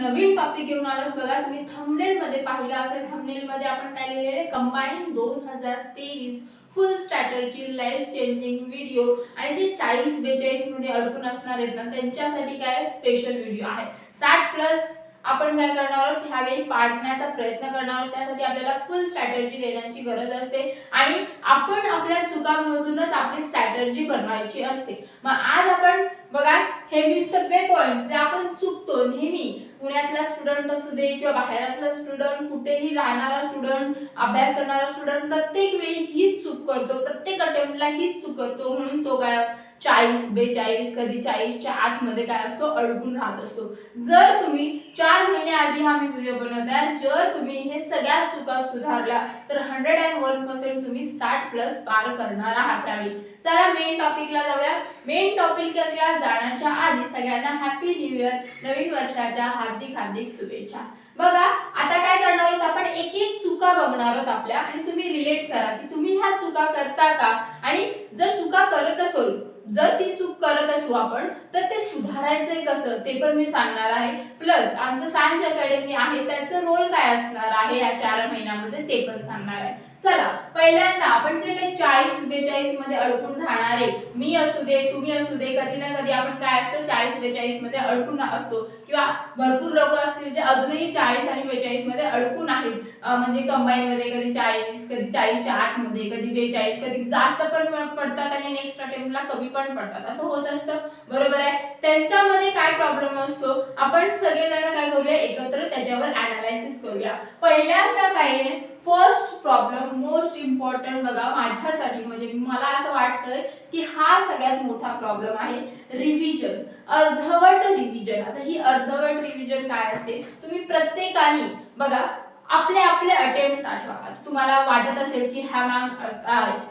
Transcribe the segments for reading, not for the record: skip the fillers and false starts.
नवीन topic घेऊन आलो बघा. तुम्ही थंबनेल मध्ये पाहिलं असेल. थंबनेल मध्ये आपण काय लिहिलेले कंबाईन 2023 फुल स्ट्रॅटेजी लाईफ चेंजिंग व्हिडिओ आणि जे 40-42 मध्ये अडकून असणार आहेत ना त्यांच्यासाठी काय स्पेशल व्हिडिओ आहे. 60+ आपण काय करणार आहोत ह्यावेळी पाडण्याचा प्रयत्न करणार आहोत. त्यासाठी आपल्याला फुल स्ट्रॅटेजी देण्याची गरज असते आणि आपण आपल्या चुकांमधूनच आपली स्ट्रॅटेजी बनवायची असते. मग आज आपण बघा हे मी सगळे पॉइंट्स जे आपण चुकतो नेहमी, पुण्यातला स्टुडंट असू दे किंवा बाहेरचा स्टुडंट, कुठेही राहणारा स्टुडंट, अभ्यास करणारा स्टुडंट प्रत्येक वेळी हीच चूक करतो, प्रत्येक अटेम्प्टला हीच चूक करतो. म्हणून तो काय 40-42 कधी 40च्या आतमध्ये काय असतो अडकून राहत असतो. जर तुम्ही 4 महिने आधी हा मी व्हिडिओ बनवताय, जर तुम्ही हे सगळ्या चुका सुधारल्या तर 101% तुम्ही 60+ पार करणार आहात त्यावेळी. चला मेन टॉपिकला जाऊया. मेन टॉपिकला जाण्याच्या आधी सगळ्यांना हॅपी न्यू इयर, नवीन वर्षाच्या हार्दिक हार्दिक शुभेच्छा. बघा आता काय करणार आहोत आपण एक एक चुका बघणार आहोत आपल्या आणि तुम्ही रिलेट करा की तुम्ही ह्या चुका करता का आणि जर चुका करत असो, जर ती चूक करत असू आपण तर ते सुधारायचंय कसं ते पण मी सांगणार आहे. प्लस आमचं सायन्स अकॅडमी आहे त्याचं रोल काय असणार आहे या 4 महिन्यामध्ये ते पण सांगणार आहे. चला पहिल्यांदा आपण जे काही 40-42 मध्ये अडकून राहणारे, मी असू दे तुम्ही असू दे, कधी ना कधी आपण काय असतो 40-42 मध्ये अडकून असतो किंवा भरपूर लोक असतील जे अजूनही 40 आणि 42 मध्ये अडकून आहेत. म्हणजे कंबाईन मध्ये कधी 40, कधी 40च्या आतमध्ये, कधी 42, कधी जास्त पण पडतात आणि नेक्स्ट अटेम्प्टला कमी पण पडतात, असं होत असतं. बरोबर आहे. त्यांच्यामध्ये काय प्रॉब्लेम असतो आपण सगळेजण काय करूया एकत्र त्याच्यावर ॲनालायसिस करूया. पहिल्यांदा काय आहे फर्स्ट प्रॉब्लेम मोस्ट इम्पॉर्टंट बघा माझ्यासाठी, म्हणजे मला असं वाटतंय की हा सगळ्यात मोठा प्रॉब्लेम आहे रिव्हिजन, अर्धवट रिव्हिजन. आता ही अर्धवट रिव्हिजन काय असते तुम्ही प्रत्येकाने बघा आपले आपले अटेम्प्ट आठवा. तुम्हाला वाटत असेल की ह्या मॅम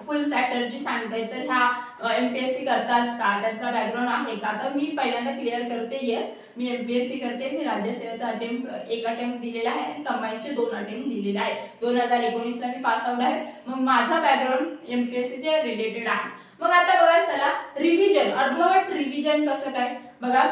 फुल स्ट्रॅटेजी सांगतायत तर ह्या एमपीएससी करतात का, त्यांचा बॅकग्राऊंड आहे का. तर मी पहिल्यांदा क्लिअर करते, येस मी एमपीएससी करते. मी राज्यसेवेचा एक अटेम्प्ट दिलेला आहे आणि कंबाईनचे 2 अटेम्प्ट दिलेले आहेत. 2019 ला मी पास आउट आहे. मग माझा बॅकग्राऊंड एमपीएससी चे रिलेटेड आहे. मग आता बघा चला रिव्हिजन, अर्धवट रिव्हिजन कसं काय बघा.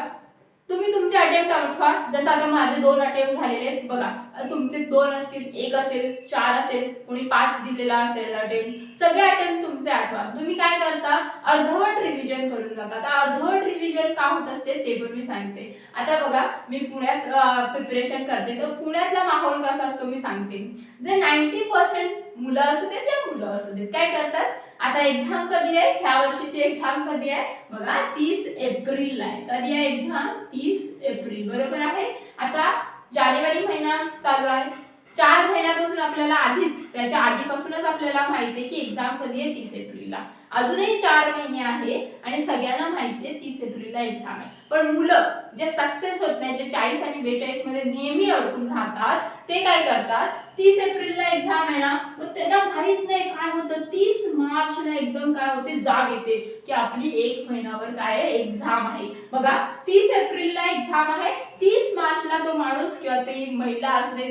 तुम्ही तुमचे अटेम्प्ट आठवा. जसं आता माझे 2 अटेम्प्ट झालेले आहेत बघा. तुमचे 2 असतील, 1 असेल, 4 असेल, कोणी 5 दिलेला असेल अटेम्प्ट, सगळे अटेम्प्ट तुमचे आठवा. तुम्ही काय करता अर्धवट रिव्हिजन करून जाता. आता अर्धवट रिव्हिजन का होत असते ते पण मी सांगते. आता बघा मी पुण्यात प्रिपरेशन करते तर पुण्यातला माहोल कसा असतो मी सांगते. जे 90% मुलं असू देत त्या मुलं असू देत काय करतात. आता एक्झाम कधी आहे, ह्या वर्षीची एक्झाम कधी आहे बघा 30 एप्रिलला आहे. कधी आहे एक्झाम 30 एप्रिल बरोबर आहे. आता जानेवारी महिना चालू आहे. 4 महिन्यापासून आपल्याला आधीच त्याच्या आधीपासूनच आपल्याला माहिती आहे की एक्झाम कधी आहे 30 एप्रिलला. अजूनही 4 महिने आहे आणि सगळ्यांना माहिती आहे 30 एप्रिलला एक्झाम आहे. पण मुलं जे सक्सेस होत नाही, जे 40 आणि 42 मध्ये नेहमी अडकून राहतात ते काय करतात 30 एप्रिलला एक्झाम आहे ना मग त्यांना माहित नाही काय होतं 30 मार्चला एकदम काय होते जाग येते की आपली 1 महिन्यावर काय आहे एक्झाम आहे. बघा 30 एप्रिलला एक्झाम आहे, 30 मार्चला तो माणूस किंवा ती महिला असू दे,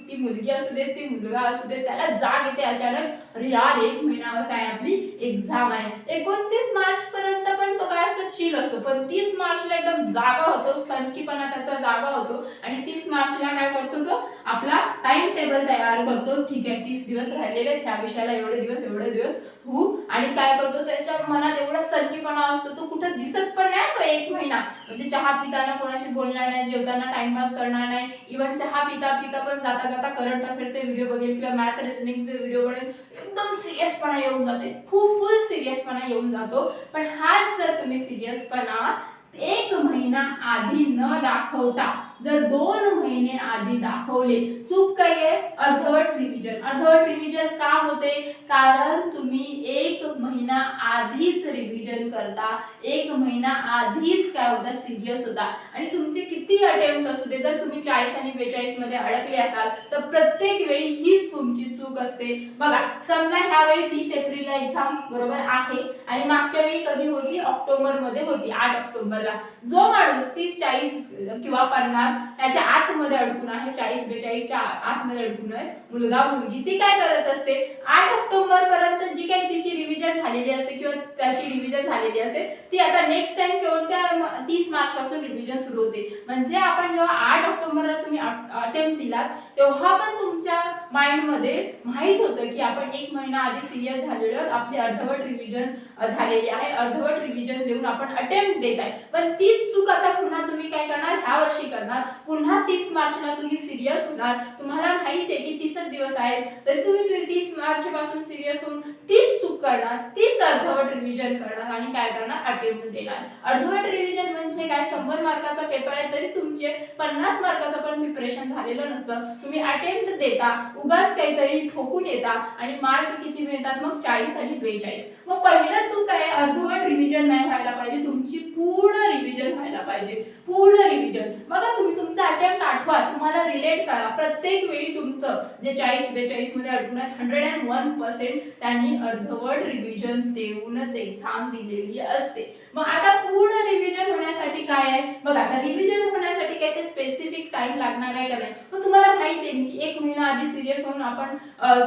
ती मुलगी असू दे, ती मुलगा असू दे, त्याला जाग येते अचानक, अरे यार 1 महिन्यावर काय आपली एक्झाम आहे. 29 मार्च पर्यंत पण तो काय असतो चिल असतो, पण 30 मार्चला एकदम जागा होतो, सनकीपणा त्याचा जागा होतो आणि 30 मार्चला काय करतो तो आपला टाइम टेबल तयार करतो. ठीक आहे 30 दिवस राहिलेले आहेत, ह्या विषयाला एवढे दिवस हो आणि काय करतो त्याच्या मनात एवढा सनकीपणा असतो तो कुठे दिसत पण नाही. तो 1 महिना म्हणजे चहा पिताना कोणाशी बोलणार नाही, जेवताना टाइमपास करणार नाही, इव्हन चहा पिता पण जाता जाता करंट अफेअरचे व्हिडिओ बघेल किंवा मॅथ रिझनिंगचे व्हिडिओ बघेल. एकदम सिरियसपणा येऊन जाते, खूप फुल सिरियसपणा येऊन जातो. पण हाच जर तुम्ही सिरियसपणा 1 महिना आधी न दाखवता जर 2 महिने आधी दाखवले, चूक काय आहे अर्धवट रिव्हिजन. अर्धवट रिव्हिजन का होते कारण तुम्ही 1 महिना आधीच रिव्हिजन करता, 1 महिना आधीच काय होता सिरियस होता. आणि तुमचे किती अटेम्प्ट असू दे जर तुम्ही 40 आणि 42 मध्ये अडकले असाल तर प्रत्येक वेळी हीच तुमची चूक असते. बघा समजा ह्या वेळी 30 एप्रिलला एक्झाम बरोबर आहे आणि मागच्या वेळी कधी होती ऑक्टोबर मध्ये होती, 8 ऑक्टोबरला. बघा, जो माणूस 30 40 किंवा 50 याच्या आतमध्ये अडकून आहे, 40 42च्या आतमध्ये अडकून आहे मुलगा मुलगी, ती काय करत असते 8 ऑक्टोबर पर्यंत जी काही तिची रिव्हिजन झालेली असते किंवा त्याची रिव्हिजन झालेली असते ती आता नेक्स्ट टाइम कोणत्या 30 मार्च पासून रिव्हिजन सुरू होते. म्हणजे आपण जेव्हा 8 ऑक्टोबरला तुम्ही अटेम्प्ट दिलात तेव्हा पण तुमच्या माइंड मध्ये माहित होतं की आपण 1 महिना आधी सिरियस झालेलो, आपली अर्धवट रिव्हिजन झालेली आहे, अर्धवट रिव्हिजन देऊन आपण अटेम्प्ट देत आहे. पण तीच चूक आता पुन्हा तुम्ही काय करणार, ह्या वर्षी करणार. पुन्हा 30 मार्चला तुम्ही सिरियस होणार, तुम्हाला माहिती आहे की 30 दिवस आहेत तरी तुम्ही 30 मार्च पासून सिरियस होऊन तीच चूक करणार, तीच अर्धवट रिव्हिजन करणार आणि काय करणार, अटेम्प्ट देणार. अर्धवट रिव्हिजन म्हणजे काय, 100 मार्काचा पेपर आहे तरी तुमचे 50 मार्काचं पण प्रिपरेशन झालेलं नसतं, तुम्ही अटेम्प्ट देता, उगाच काहीतरी ठोकून येता आणि मार्क किती मिळतात मग 40 आणि 42. मग पहिलं चूक आहे, अर्धवट रिव्हिजन नाही व्हायला पाहिजे, तुमची पूर्ण रिव्हिजन व्हायला पाहिजे, पूर्ण रिव्हिजन. बघा तुम्ही तुमचा अटेम्प्ट आठवा, तुम्हाला रिलेट करा, प्रत्येक वेळी तुमचं जे 40 42 मध्ये अडकून आहेत 101% त्यांनी अर्धवट रिव्हिजन देऊनच एक्झाम दिलेली असते. मग आता पूर्ण रिव्हिजन होण्यासाठी काय आहे बघा, आता रिव्हिजन होण्यासाठी काय ते स्पेसिफिक टाइम लागणार आहे का नाही, मग तुम्हाला माहिती आहे की 1 महिना आधी सिरियस होऊन आपण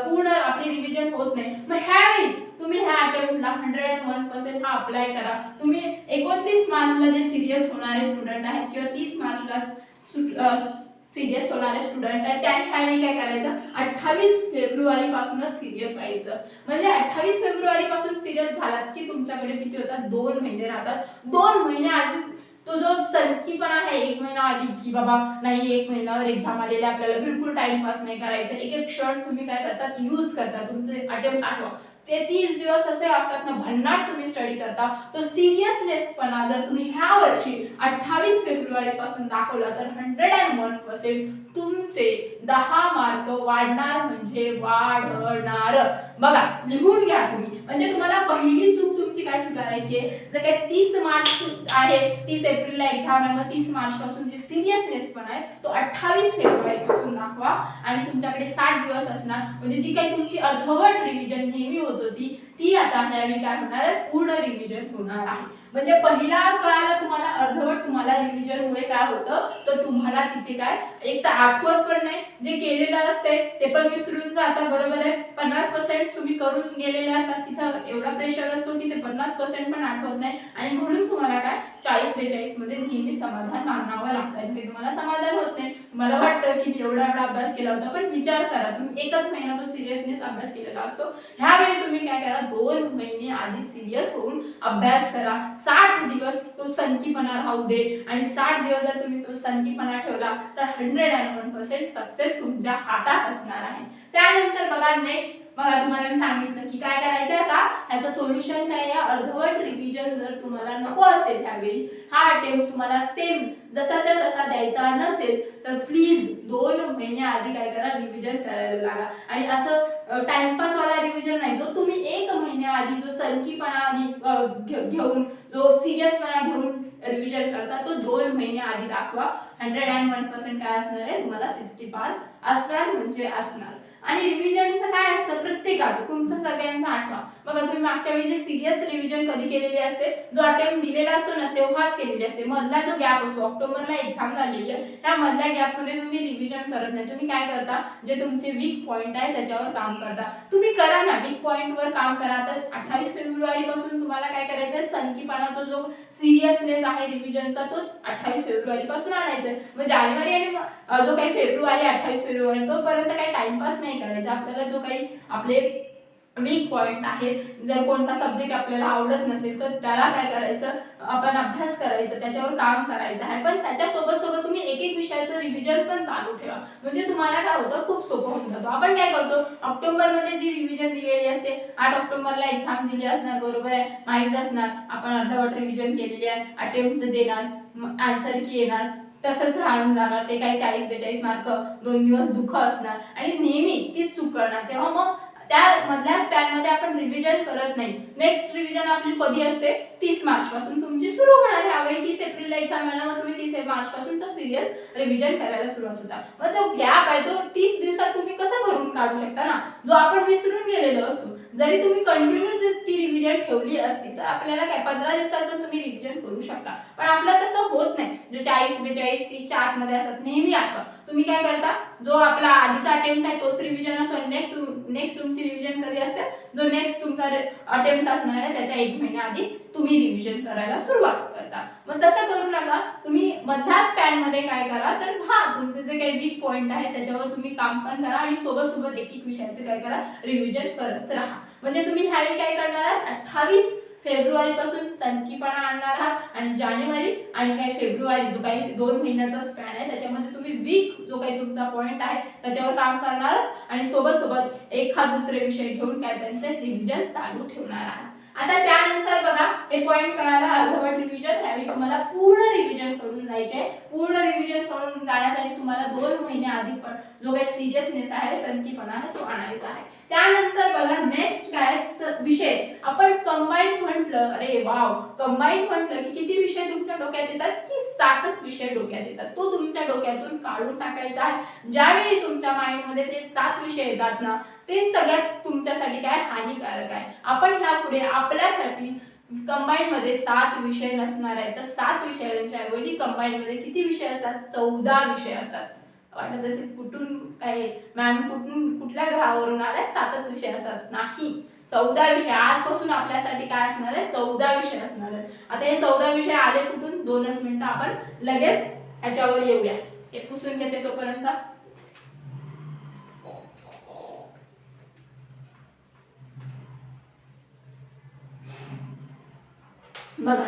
पूर्ण आपली रिव्हिजन होत नाही. मग ह्यावेळी तुम्ही ह्या अटेम्प्टला 101% हा अप्लाय करा. तुम्ही 29 मार्चला जे सिरियस होणारे स्टुडंट आहेत किंवा 30 मार्चला सिरियस होणारे स्टुडंट आहेत त्यांनी काय करायचं, 28 फेब्रुवारी पासूनच सिरियस व्हायचं. म्हणजे 28 फेब्रुवारी पासून सिरियस झालात की तुमच्याकडे किती होतात, 2 महिने राहतात. 2 महिने आधी तो जो संकीपणा आहे 1 महिना आधी की बाबा नाही 1 महिन्यावर एक्झाम आलेले आपल्याला बिलकुल टाइमपास नाही करायचं, एक एक क्षण तुम्ही काय करतात यूज करता, तुमचे अटेम्प्ट आठवा. ते 30 दिवस असे असतात ना भन्नाट तुम्ही स्टडी करता, तो सिरियसनेसपणा जर तुम्ही ह्या वर्षी 28 फेब्रुवारी पासून दाखवला तर 101% तुमचे 10 मार्क वाढणार, म्हणजे वाढणार. बघा लिहून घ्या तुम्ही. म्हणजे तुम्हाला पहिली चूक तुमची काय सुधारायची आहे, जर काय 30 मार्च आहे, 30 एप्रिलला एक्झाम आहे, मग 30 मार्च पासून जे सिरियसनेस पण आहे तो 28 फेब्रुवारी पासून दाखवा आणि तुमच्याकडे 60 दिवस असणार. म्हणजे जी काही तुमची अर्धवट रिव्हिजन नेहमी होत होती ती आता ह्यावेळी काय होणार आहे, पूर्ण रिव्हिजन होणार आहे. म्हणजे पहिला कळालं तुम्हाला अर्धवट तुम्हाला रिव्हिजन मुळे काय होतं, तर तुम्हाला तिथे काय एक तर आठवत पण नाही, जे केलेलं असते ते पण विसरून जाता, बरोबर आहे. 50% तुम्ही करून गेलेले असतात, तिथं एवढा प्रेशर असतो की ते 50% पण आठवत नाही आणि म्हणून तुम्हाला काय 40 42 मध्ये नेहमी समाधान मानावं लागतं. ते तुम्हाला समाधान होत नाही, तुम्हाला वाटतं की मी एवढा अभ्यास केला होता, पण विचार करा तुम्ही 1च महिना तो सिरियसनेस अभ्यास केलेला असतो. ह्यावेळी तुम्ही काय करा, 2 महिने आधी सिरियस होऊन अभ्यास करा. 60 दिवस तो संकीपणा राहू दे आणि 60 दिवस जर तुम्ही तो संकीपणा ठेवला तर 101% सक्सेस तुमच्या हातात असणार आहे. त्यानंतर बघा नेक्स्ट, बघा तुम्हाला मी सांगितलं की काय करायचं आता, ह्याचं सोल्युशन काय आहे, अर्धवट रिव्हिजन जर तुम्हाला नको असेल ह्यावेळी, हा अटेम्प्ट तुम्हाला सेम जसाच्या तसा द्यायचा नसेल तर प्लीज 2 महिने आधी काय करा, रिव्हिजन करायला लागा. आणि असं टाइमपास वाला रिव्हिजन नाही, जो तुम्ही 1 महिन्या आधी जो संकीपणा घेऊन जो सिरियसपणा घेऊन रिव्हिजन करता तो 2 महिने आधी दाखवा. 101% काय असणार आहे, तुम्हाला 60 पार असणार म्हणजे असणार. आणि रिव्हिजनचं काय असतं, प्रत्येकाचं तुमचं सगळ्यांचं आठवा. बघा तुम्ही मागच्या वेळी जे सिरियस रिव्हिजन कधी केलेली असते, जो अटेम्प्ट दिलेला असतो ना तेव्हाच केलेली असते. मधला जो गॅप असतो, ऑक्टोबरला एक्झाम झालेली आहे त्या मधल्या गॅपमध्ये तुम्ही रिव्हिजन करत नाही. तुम्ही काय करता, जे तुमचे वीक पॉइंट आहे त्याच्यावर काम करता. तुम्ही करा ना, वीक पॉइंटवर काम करा. तर 28 फेब्रुवारी पासून तुम्हाला काय करायचं आहे, संकीपणा तो जो सिरियसनेस आहे रिव्हिजनचा तो 28 फेब्रुवारी पासून आणायचा आहे. मग जानेवारी आणि जो काही फेब्रुवारी 28 फेब्रुवारी तोपर्यंत काही टाइमपास नाही करायचा. आपल्याला जो काही आपले वीक पॉइंट आहे, जर कोणता सब्जेक्ट आपल्याला आवडत नसेल तर त्याला काय करायचं, आपण अभ्यास करायचं, त्याच्यावर काम करायचं आहे. पण त्याच्यासोबत सोबत तुम्ही एक एक विषयाचं रिव्हिजन पण चालू ठेवा. म्हणजे तुम्हाला काय होतं, खूप सोपं होऊन जातो. आपण काय करतो, ऑक्टोबरमध्ये जी रिव्हिजन दिलेली असते, 8 ऑक्टोबरला एक्झाम दिली असणार, बरोबर आहे, माहित असणार आपण अर्धवट रिव्हिजन केलेली आहे, अटेम्प्ट देणार, आन्सर की येणार, तसंच राहून जाणार. ते काही 40 42 मार्क 2 दिवस दुःख असणार आणि नेहमी तीच चूक करणार. तेव्हा मग त्या मधल्या स्पॅन मध्ये आपण रिव्हिजन करत नाही. नेक्स्ट रिव्हिजन आपली कधी असते 30 मार्च पासून तुमची सुरू होणार. ह्यावेळी 30 एप्रिलला एक्झाम आहे, मग तुम्ही 30 मार्च पासून तो सिरियस रिव्हिजन करायला सुरुवात होता. मग तो गॅप आहे तो 30 दिवसात तुम्ही कसं भरून काढू शकता ना, जो आपण विसरून गेलेलो असतो. जरी तुम्ही कंटिन्यू ती रिव्हिजन ठेवली असती तर आपल्याला काय 15 दिवसात पण तुम्ही रिव्हिजन करू शकता. पण आपलं तसं होत नाही. जो 40 42 30 च्या आतमध्ये असतात नेहमी आठवा. तुम्ही काय करता, जो आपला आधीचा अटेम्प्ट आहे तोच रिव्हिजन असतो. नेक्स्ट तुमची रिव्हिजन कधी असते, जो नेक्स्ट तुमचा अटेम्प्ट असणार आहे त्याच्या 1 महिन्या आधी तुम्ही रिव्हिजन करायला सुरुवात करता. मग तसं करू नका. तुम्ही मधल्या स्पॅन मध्ये काय करा तर तुमचे जे काही वीक पॉइंट आहे त्याच्यावर तुम्ही काम पण करा आणि सोबत सोबत एक एक विषयाचे काय करा रिव्हिजन करत राहा. म्हणजे तुम्ही ह्यावेळी काय करणार आहात, 28 फेब्रुवारी पासून सनकीपणा आणणार आहात आणि जानेवारी आणि काय फेब्रुवारी जो काही 2 महिन्याचा स्पॅन आहे त्याच्यामध्ये तुम्ही वीक जो काही तुमचा पॉइंट आहे त्याच्यावर काम करणार आणि सोबत सोबत एखाद दुसरे विषय घेऊन काय त्यांचे रिव्हिजन चालू ठेवणार आहात. आता त्यानंतर बघा हे पॉइंट करायला अर्धवट रिव्हिजन, यावेळी तुम्हाला पूर्ण रिव्हिजन करून जायचे आहे. पूर्ण रिव्हिजन करून जाण्यासाठी तुम्हाला 2 महिने आधी पण जो काही सिरियसनेस आहे सनकीपणा आहे तो आणायचा आहे. त्यानंतर बघा नेक्स्ट काय विषय आपण कंबाईन म्हटलं, अरे वाव कंबाईन म्हटलं की किती विषय तुमच्या डोक्यात येतात की 7च विषय डोक्यात येतात. तो तुमच्या डोक्यातून काढून टाकायचा आहे. ज्यावेळी तुमच्या माइंड मध्ये ते 7 विषय येतात ना ते सगळ्यात तुमच्यासाठी काय हानिकारक आहे. आपण ह्यापुढे आपल्यासाठी कंबाईन मध्ये 7 विषय नसणार आहेत. तर 7 विषयांच्या ऐवजी कंबाईन मध्ये किती विषय असतात, 14 विषय असतात. वाटत असेल कुठून काय मॅम कुठल्या ग्रहावरून आलाय 7च विषय असतात, नाही 14 विषय. आजपासून आपल्यासाठी काय असणार आहे 14 विषय असणार आहेत. आता हे 14 विषय आले कुठून, 2च मिनिटं आपण लगेच ह्याच्यावर येऊया. हे पुसून घेते तोपर्यंत. बघा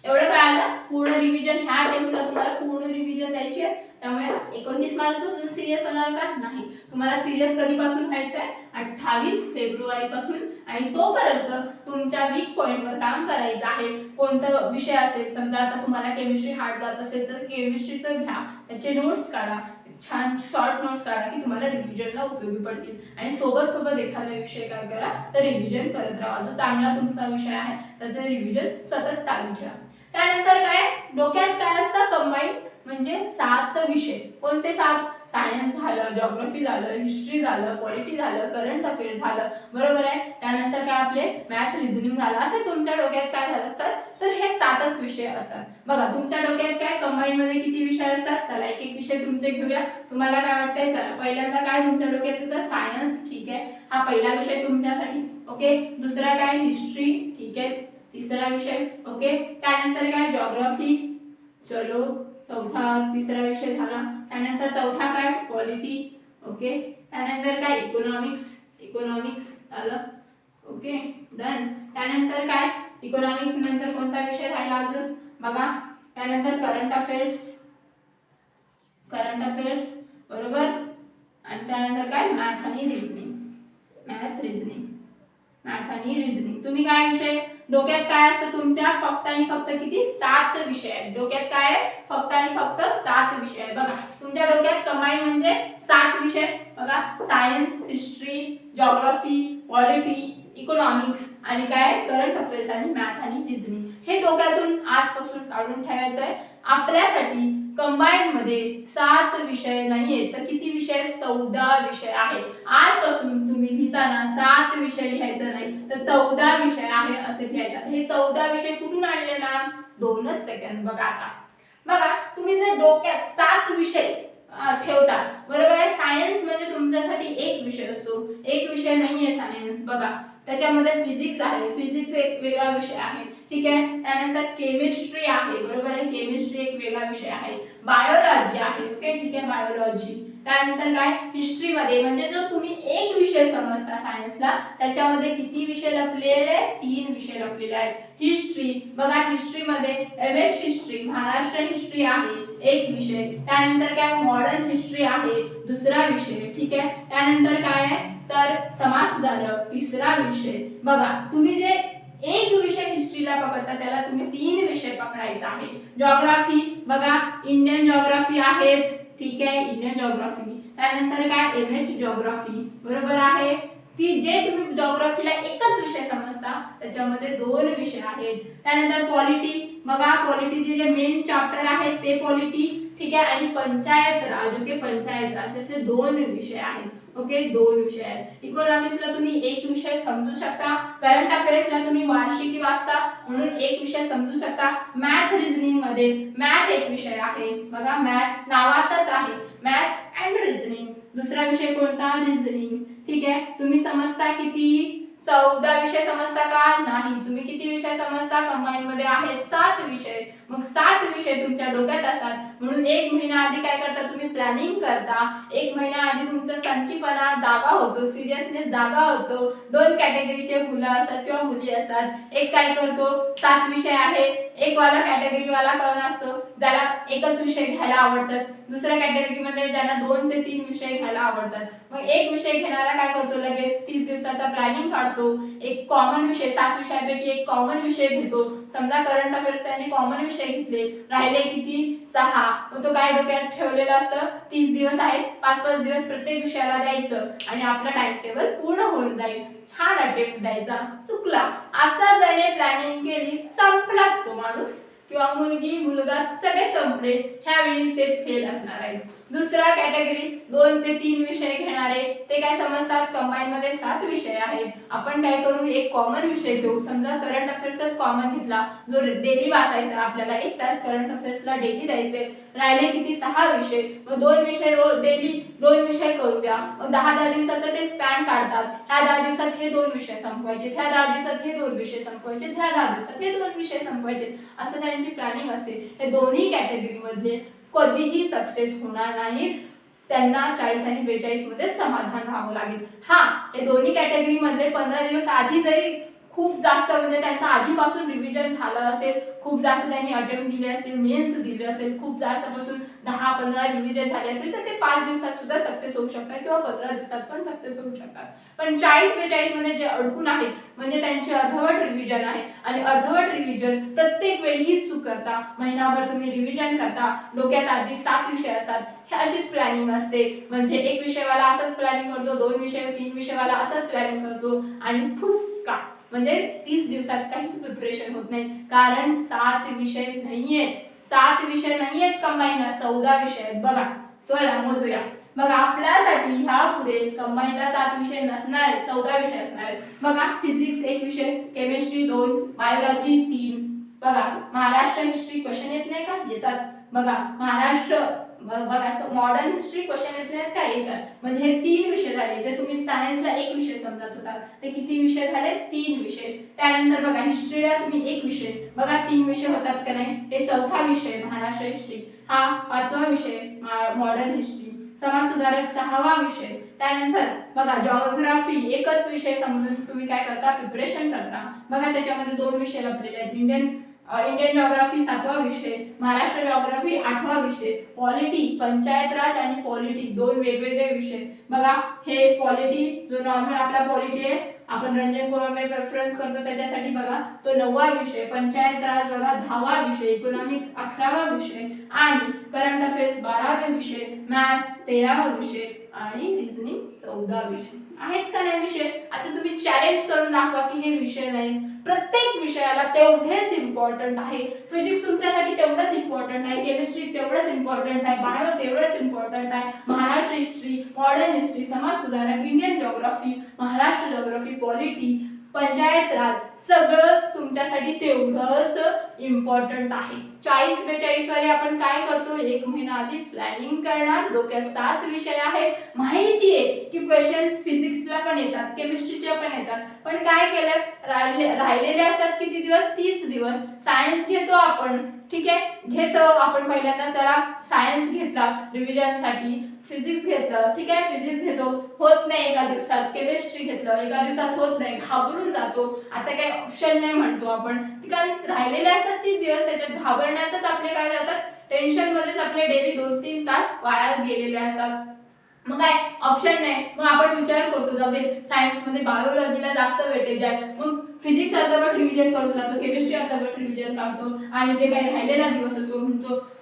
एवढं काय आलं, पूर्ण रिव्हिजन ह्या अटेम्प्टला तुम्हाला पूर्ण रिव्हिजन द्यायची आहे. त्यामुळे 29 मार्च पासून सिरियस होणार का, नाही. तुम्हाला सिरियस कधीपासून व्हायचं आहे, 28 फेब्रुवारी पासून. आणि तोपर्यंत तुमच्या वीक पॉइंटवर काम करायचं आहे. कोणता विषय असेल, समजा आता तुम्हाला केमिस्ट्री हार्ड जात असेल तर केमिस्ट्रीचं घ्या, त्याचे नोट्स काढा, छान शॉर्ट नोट्स काढा की तुम्हाला रिव्हिजनला उपयोगी पडतील. आणि सोबत सोबत एखादा विषय काय करा तर रिव्हिजन करत राहा. जो चांगला तुमचा विषय आहे त्याचं रिव्हिजन सतत चालू ठेवा. त्यानंतर काय डोक्यात काय असतं, कंबाईन म्हणजे 7 विषय. कोणते 7, सायन्स झालं, जिओग्राफी झालं, हिस्ट्री झालं, पॉलिटी झालं, करंट अफेअर झालं, बरोबर आहे. त्यानंतर काय आपले मॅथ रिझनिंग झालं. असे तुमच्या डोक्यात काय झालं असतात तर हे 7च विषय असतात. बघा तुमच्या डोक्यात काय कंबाईन मध्ये किती विषय असतात, चला एक एक विषय तुमचे घेऊया. तुम्हाला काय वाटतंय, चला पहिल्यांदा काय तुमच्या डोक्यात येतं, सायन्स, ठीक आहे, हा पहिला विषय तुमच्यासाठी. ओके, दुसरा काय हिस्ट्री, ठीक आहे, तिसरा विषय. ओके, त्यानंतर काय जिओग्राफी, चलो तिसरा विषय झाला. त्यानंतर चौथा काय पॉलिटी. ओके, त्यानंतर काय इकॉनॉमिक्स झालं. Okay done. त्यानंतर काय इकॉनॉमिक्स नंतर कोणता विषय राहिला अजून बघा. त्यानंतर करंट अफेअर्स बरोबर. आणि त्यानंतर काय मॅथ आणि रिझनिंग. तुम्ही काय विषय डोक्यात काय असतं तुमच्या, फक्त आणि फक्त किती 7 विषय आहेत. डोक्यात काय आहे, फक्त आणि फक्त 7 विषय आहेत. बघा तुमच्या डोक्यात कंबाईन म्हणजे 7 विषय. बघा science, history, geography, polity, economics आणि काय करंट अफेअर्स आणि मॅथ आणि रिझनिंग. हे डोक्यातून आजपासून काढून ठेवायचं आहे. आपल्यासाठी कंबाईन मध्ये 7 विषय नाहीये तर किती विषय, 14 विषय आहे. आजपासून तुम्ही लिहिताना 7 विषय लिहायचं नाही तर 14 विषय आहे असे लिहायचं. हे 14 विषय कुठून आणले ना, 2च सेकंद. बघा आता बघा तुम्ही जर डोक्यात 7 विषय ठेवता, बरोबर आहे. सायन्स म्हणजे तुमच्यासाठी एक विषय असतो, एक विषय नाहीये सायन्स. बघा त्याच्यामध्ये फिजिक्स आहे, फिजिक्स एक वेगळा विषय आहे, ठीक आहे. त्यानंतर केमिस्ट्री आहे, बरोबर आहे, केमिस्ट्री एक वेगळा विषय आहे. बायोलॉजी आहे, ओके ठीक आहे, बायोलॉजी. त्यानंतर काय हिस्ट्री मध्ये म्हणजे जो तुम्ही एक विषय समजता सायन्सला त्याच्यामध्ये किती विषय लपलेले, 3 विषय लपलेले आहेत. हिस्ट्री बघा, हिस्ट्री मध्ये एमएच हिस्ट्री, महाराष्ट्र हिस्ट्री आहे एक विषय. त्यानंतर काय मॉडर्न हिस्ट्री आहे दुसरा विषय, ठीक आहे. त्यानंतर काय आहे तर समाज सुधारक तिसरा विषय. बघा तुम्ही जे एक विषय हिस्ट्रीला पकडता त्याला तुम्ही 3 विषय पकडायचा आहे. जिओग्राफी बघा इंडियन जिओग्राफी आहेच, ठीक आहे, इंडियन जिओग्राफी. त्यानंतर काय MH जिओग्राफी, बरोबर आहे की जे तुम्ही जिओग्राफीला एकच विषय समजता त्याच्यामध्ये 2 विषय आहेत. त्यानंतर पॉलिटी, बघा पॉलिटीचे जे मेन चॅप्टर आहेत ते पॉलिटी, ठीक आहे, आणि पंचायत राज, ओके, पंचायत राज असे 2 विषय आहेत. ओके, 2 विषय आहेत. इकॉनॉमिक्सला तुम्ही एक विषय समजू शकता, करंट अफेअर्सला तुम्ही वार्षिकी वाचता म्हणून एक विषय समजू शकता. मॅथ रिझनिंग मध्ये मॅथ एक विषय आहे, बघा मॅथ नावातच आहे, मॅथ अँड रिझनिंग. दुसरा विषय कोणता? रिझनिंग, ठीक आहे. तुम्ही समजता किती? 14 विषय समजता का? नाही. तुम्ही किती विषय समजता? कंबाईन मध्ये आहेत 7 विषय. मग 7 विषय तुमच्या डोक्यात असतात म्हणून एक महिना आधी काय करता तुम्ही? प्लॅनिंग करता. एक महिना आधी तुमचा संकीपणा जागा होतो, सिरियसनेस जागा होतो. 2 कॅटेगरीचे मुलं असतात किंवा मुली असतात. एक काय करतो 7 विषय आहे, एक वाला कॅटेगरी वाला कोण असतो ज्याला एकच विषय घ्यायला आवडतात, दुसऱ्या कॅटेगरी मध्ये ज्यांना 2 ते 3 विषय घ्यायला आवडतात. मग एक विषय घेणारा काय करतो लगेच 30 दिवसाचा प्लॅनिंग काढतो. एक कॉमन विषय 7 विषयापैकी एक कॉमन विषय घेतो. समजा करंट अफेअर्स त्याने कॉमन विषय घेतले, राहिले किती? 6. मग तो काय डोक्यात ठेवलेला असतं 30 दिवस आहेत, 5-5 दिवस प्रत्येक विषयाला द्यायचं आणि आपला टाइम टेबल पूर्ण होऊन जाईल. छान अटेम्प्ट द्यायचा. चुकला असं त्याने प्लॅनिंग केली, संपलाच तो माणूस किंवा मुलगी मुलगा सगळे संपले, ह्यावेळी ते फेल असणार आहे. दुसरा कॅटेगरी 2 ते 3 विषय घेणारे ते काय समजतात कंबाईन मध्ये 7 विषय आहेत. आपण काय करू एक कॉमन विषय घेऊ. समजा करंट अफेअर्सच कॉमन घेतला जो डेली वाचायचा, आपल्याला 1 तास करंट अफेअर्सला डेली द्यायचे. राहिले किती? 6 विषय. मग 2 विषय डेली 2 विषय करूया. मग 10-10 दिवसाचं ते स्पॅन काढतात. ह्या 10 दिवसात हे 2 विषय संपवायचे, ह्या 10 दिवसात हे 2 विषय संपवायचे, ह्या 10 दिवसात हे 2 विषय संपवायचे, असं त्यांची प्लॅनिंग असते. हे दोन्ही कॅटेगरी मधले कधीही सक्सेस होणार नाहीत. त्यांना 40 आणि 42 मध्ये समाधान राहावं लागेल. हा, हे दोन्ही कॅटेगरी मधले 15 दिवस आधी जरी खूप जास्त म्हणजे त्यांचा आधीपासून रिव्हिजन झालं असेल, खूप जास्त त्यांनी अटेम्प्ट दिले असतील, मेन्स दिले असेल, खूप जास्त पासून 10-15 रिव्हिजन झाले असेल तर ते 5 दिवसात सुद्धा सक्सेस होऊ शकतात किंवा 15 दिवसात पण सक्सेस होऊ शकतात. पण 40-42 मध्ये जे अडकून आहेत म्हणजे त्यांची अर्धवट रिव्हिजन आहे आणि अर्धवट रिव्हिजन प्रत्येक वेळी ही चूक करता. महिनाभर तुम्ही रिव्हिजन करता, डोक्यात आधी 7 विषय असतात, हे अशीच प्लॅनिंग असते. म्हणजे एक विषयवाला असंच प्लॅनिंग करतो, 2 विषय 3 विषयवाला असंच प्लॅनिंग करतो आणि फुसका म्हणजे 30 दिवसात काहीच प्रिपरेशन होत नाही. कारण 7 विषय नाहीयेत, 7 विषय नाहीयेत कंबाईनला, 14 विषय आहेत. बघा चला मोजूया. बघा आपल्यासाठी ह्या पुढे कंबाईनला 7 विषय नसणार आहेत, 14 विषय असणार आहेत. बघा फिजिक्स 1 विषय, केमिस्ट्री 2, बायोलॉजी 3. बघा महाराष्ट्र हिस्ट्री क्वेश्चन येत नाही का? येतात. बघा महाराष्ट्र बघा मॉडर्न हिस्ट्री क्वेश्चन येत नाहीत का? येतात. म्हणजे हे 3 विषय झाले. जर तुम्ही सायन्सला 1 विषय समजत होता ते किती विषय झाले? 3 विषय. त्यानंतर बघा हिस्ट्रीला तुम्ही 1 विषय, बघा 3 विषय होतात का नाही? हे 4था विषय महाराष्ट्र हिस्ट्री, हा 5वा विषय मॉडर्न हिस्ट्री, समाज सुधारक 6वा विषय. त्यानंतर बघा जिओग्राफी एकच विषय समजून तुम्ही काय करता? प्रिपरेशन करता. बघा त्याच्यामध्ये 2 विषय लपलेले आहेत. इंडियन जिओग्राफी 7वा विषय, महाराष्ट्र जिओग्राफी 8वा विषय, पॉलिटी पंचायत राज आणि पॉलिटी 2 वेगवेगळे विषय. बघा हे पॉलिटी जो नॉर्मल आपला पॉलिटी आहे, आपण रंजन कोळंबे रेफरन्स करतो त्याच्यासाठी बघा तो 9वा विषय, पंचायत राज बघा 10वा विषय, इकॉनॉमिक्स 11वा विषय आणि करंट अफेअर्स 12वे विषय, मॅथ्स 13वा विषय आणि रिझनिंग 14 विषय. आहेत का नाही विषय? आता तुम्ही चॅलेंज करून दाखवा की हे विषय नाही. प्रत्येक विषयाला तेवढेच इम्पॉर्टंट आहे. फिजिक्स तुमच्यासाठी तेवढंच इम्पॉर्टंट आहे, केमिस्ट्री तेवढंच इम्पॉर्टंट आहे, बायो तेवढंच इम्पॉर्टंट आहे, महाराष्ट्र हिस्ट्री, मॉडर्न हिस्ट्री, समाज सुधारक, Indian geography, Maharashtra geography, polity, panchayat raj सगळंच तुमच्यासाठी तेवढंच इम्पॉर्टंट आहे. 40-42 वाले आपण काय करतो? 1 महिना आधी प्लॅनिंग करणार. डोक्यात 7 विषय आहेत, माहिती आहे की क्वेश्चन्स फिजिक्सला पण येतात, केमिस्ट्रीच्या पण येतात, पण काय केलं राहिलेले असतात किती दिवस? 30 दिवस. सायन्स घेतो आपण, ठीक आहे, घेतो आपण पहिल्यांदा. चला सायन्स घेतला रिव्हिजनसाठी, फिजिक्स घेतलं, ठीक आहे, फिजिक्स घेतो, होत नाही एका दिवसात. केमिस्ट्री घेतलं, एका दिवसात होत नाही, घाबरून जातो. आता काही ऑप्शन नाही म्हणतो आपण, कारण राहिलेले असतात 30 दिवस. त्याच्यात घाबरण्यातच आपले काय जातात? टेन्शन मध्येच आपले डेली 2-3 तास वाया गेलेले असतात. मग काय ऑप्शन नाही. मग आपण विचार करतो जाऊ दे सायन्स मध्ये बायोलॉजीला जास्त वेटेज आहे, मग फिजिक्स अर्धवट रिव्हिजन करून जातो, केमिस्ट्री अर्धवट रिव्हिजन करतो आणि जे काही राहिलेला दिवस असतो म्हणतो असतो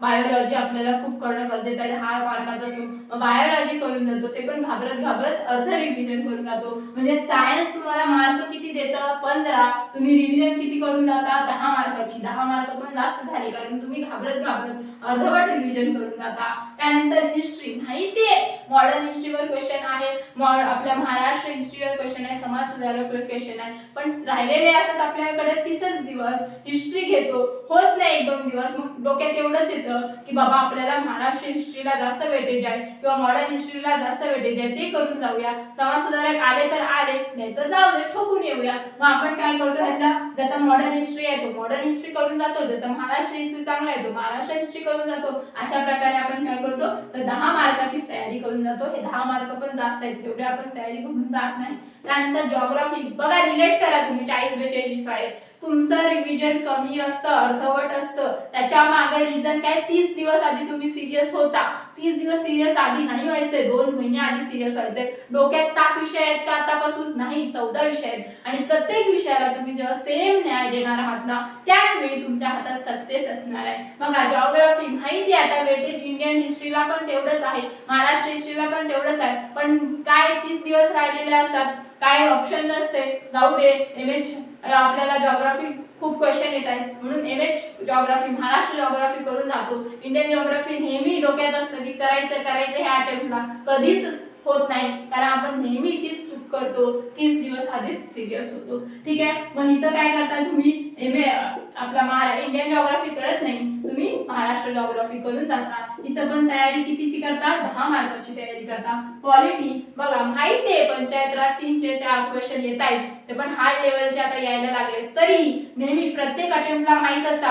बायोलॉजी आपल्याला खूप करणं गरजेचं आहे, 10 मार्काचा असतो, बायोलॉजी करून जातो, ते पण घाबरत घाबरत अर्ध रिव्हिजन करून जातो. म्हणजे सायन्स तुम्हाला मार्क किती देतं 15, तुम्ही रिव्हिजन किती करून जाता 10 मार्काची. 10 मार्क पण जास्त झाले कारण तुम्ही घाबरत घाबरत अर्धवट रिव्हिजन करून जाता. त्यानंतर हिस्ट्री माहितीये मॉडर्न हिस्ट्रीवर क्वेश्चन आहे, आपल्या महाराष्ट्र हिस्ट्रीवर क्वेश्चन आहे, समाज सुधारक क्वेश्चन आहे, पण राहिलेले असतात आपल्याकडे 30 दिवस हिस्ट्री घेतो, होत नाही 1-2 दिवस, मग डोक्यात एवढंच येतं की बाबा आपल्याला महाराष्ट्र हिस्ट्रीला जास्त वेटेज आहे किंवा मॉडर्न हिस्ट्रीला जास्त वेटेज आहे, ते करून जाऊया. समाज सुधारक आले तर आले, नाही तर जाऊ दे, ठोकून येऊया. मग आपण काय करतो ह्यातला ज्याचा मॉडर्न हिस्ट्री आहे तो मॉडर्न हिस्ट्री करून जातो, ज्याचा महाराष्ट्र हिस्ट्री चांगला आहे तो महाराष्ट्र हिस्ट्री करून जातो. अशा प्रकारे आपण काय करतो तर 10 मार्काची तयारी करून जातो. हे 10 मार्क पण जास्त आहेत, तेवढे आपण तयारी करून जात नाही. त्यानंतर जिओग्राफी बघा, रिलेट करा तुम्ही 40-42 आहे, तुमचं रिव्हिजन कमी असतं, अर्धवट असतं, त्याच्या मागे रिझन काय 30 दिवस आधी तुम्ही सिरियस होता. 30 दिवस सिरियस आधी नाही व्हायचंय, 2 महिने आधी सिरियस व्हायचंय. डोक्यात 7 विषय आहेत का आतापासून? नाही, 14 विषय आहेत. आणि प्रत्येक विषयाला तुम्ही जेव्हा सेम न्याय देणार आहात ना त्याच वेळी तुमच्या हातात सक्सेस असणार आहे. बघा जिओग्राफी माहिती आहे, आता वेटेज इंडियन हिस्ट्रीला पण तेवढंच आहे, महाराष्ट्र हिस्ट्रीला पण तेवढंच आहे, पण काय 30 दिवस राहिलेले असतात, काय ऑप्शन नसते, जाऊ दे. एमएच आपल्याला जिओग्राफी खूप क्वेश्चन येत आहेत म्हणून एमएच जिओग्राफी महाराष्ट्र जिओग्राफी करून जातो. इंडियन जिओग्राफी नेहमी डोक्यात असतं की करायचं ह्या अटेम्प्टला, कधीच होत नाही कारण आपण नेहमी तीच चूक करतो, 30 दिवस आधीच सिरियस होतो. ठीक आहे, मग इथं काय करता तुम्ही एमए आपला इंडियन जिओग्राफी करत नाही, तुम्ही महाराष्ट्र जिओग्राफी करून जाता. इथं पण तयारी कितीची करता 10 मार्काची तयारी करता. पॉलिटी बघा माहिती आहे पंचायत राज 3चे त्या क्वेश्चन येत आहेत, ते पण हार्ड लेवलचे आता यायला लागले, तरी नेहमी प्रत्येक अटेम्प्टला माहित असतं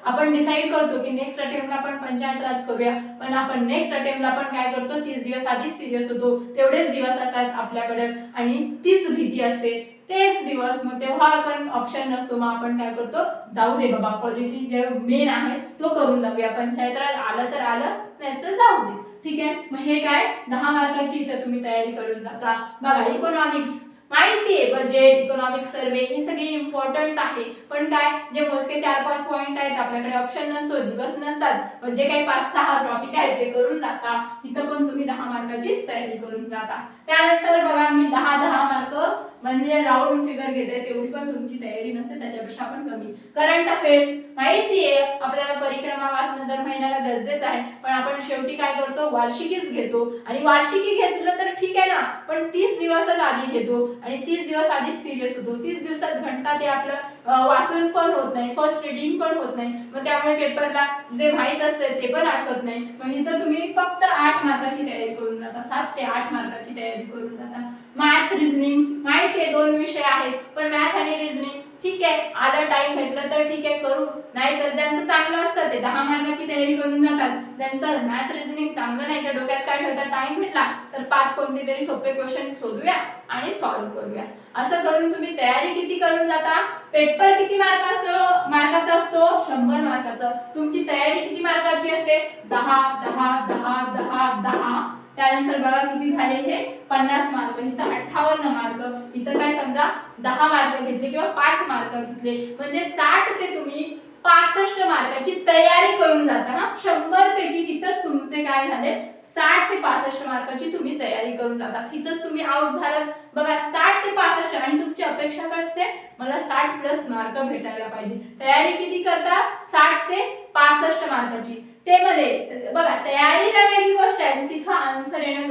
आपण डिसाईड करतो की नेक्स्ट अटेम्प्टला आपण पंचायत राज करूया, पण आपण नेक्स्ट अटेम्प्टला पण काय करतो 30 दिवस आधीच सिरियस होतो. तेवढेच दिवस असतात आपल्याकडे आणि तीच भीती असते, तेच दिवस, मग तेव्हा आपण ऑप्शन नसतो, मग आपण काय करतो जाऊ दे बाबा पॉलिटी जे मेन आहे तो करून जाऊया, पंचायत राज आलं तर आलं नाही तर जाऊ दे. ठीक आहे, मग हे काय 10 मार्काची इथं तुम्ही तयारी करून जाता. बघा इकॉनॉमिक्स माहिती आहे, बजेट इकॉनॉमिक सर्वे हे सगळे इम्पॉर्टंट आहे, पण काय जे मोजके 4-5 पॉइंट आहेत आपल्याकडे ऑप्शन नसतो, दिवस नसतात, जे काही 5-6 टॉपिक आहेत ते करून जाता. इथं पण तुम्ही 10 मार्काचीच तयारी करून जाता. त्यानंतर बघा मी 10 मार्क म्हणजे राऊंड फिगर घेते, तेवढी पण तुमची तयारी नसते, त्याच्यापेक्षा पण कमी. करंट अफेअर्स माहिती आहे आपल्याला परिक्रमा वाचणं दर महिन्याला गरजेचं आहे, पण आपण शेवटी काय करतो वार्षिकीच घेतो, आणि वार्षिकी घेतलं तर ठीक आहे ना, पण 30 दिवसच आधी घेतो आणि 30 दिवस आधीच सिरियस होतो. 30 दिवसात घंटा ते आपलं वाचून पण होत नाही, फर्स्ट रीडिंग पण होत नाही, मग त्यामुळे पेपरला जे माहित असते ते पण आठवत नाही. मग इथं तुम्ही फक्त 8 मार्काची तयारी करून जाता, 7 ते 8 मार्काची तयारी करून जाता. मॅथ रिझनिंग माहिती आहे 2 विषय आहेत, पण मॅथ आणि रिझनिंग ठीक आहे, आला टाइम भेटलं तर ठीक आहे करू, नाही तर ज्यांचं चांगलं असतं ते 10 मार्काची तयारी करून जातात, ज्यांचं मॅथ रिझनिंग चांगलं नाही तर डोक्यात काय ठेवतात टाइम भेटला तर 5 कोणते तरी सोपे क्वेश्चन शोधूया आणि सॉल्व्ह करूया. असं करून तुम्ही तयारी किती करून जाता. पेपर किती मार्काचा असतो 100 मार्काचा. तुमची तयारी किती मार्काची असते 10 10 10 10 10. त्यानंतर बघा किती झाले हे 50 मार्क, इथं 58 मार्क, इथं काय समजा 10 मार्क घेतले किंवा 5 मार्क घेतले म्हणजे 60 ते तुम्ही 65 मार्काची तयारी करून जाता. 100 पैकी इथंच तुमचे काय झाले 60 ते 65 मार्काची तुम्ही तयारी करून जातात. इथंच तुम्ही आउट झालात बघा 60 ते 65, आणि तुमची अपेक्षा काय असते मला 60+ मार्क भेटायला पाहिजे. तयारी किती करता 60 ते 65 मार्काची. ते मध्ये बघा तयारीला वेगळी गोष्ट आहे, तिथं आन्सर येणं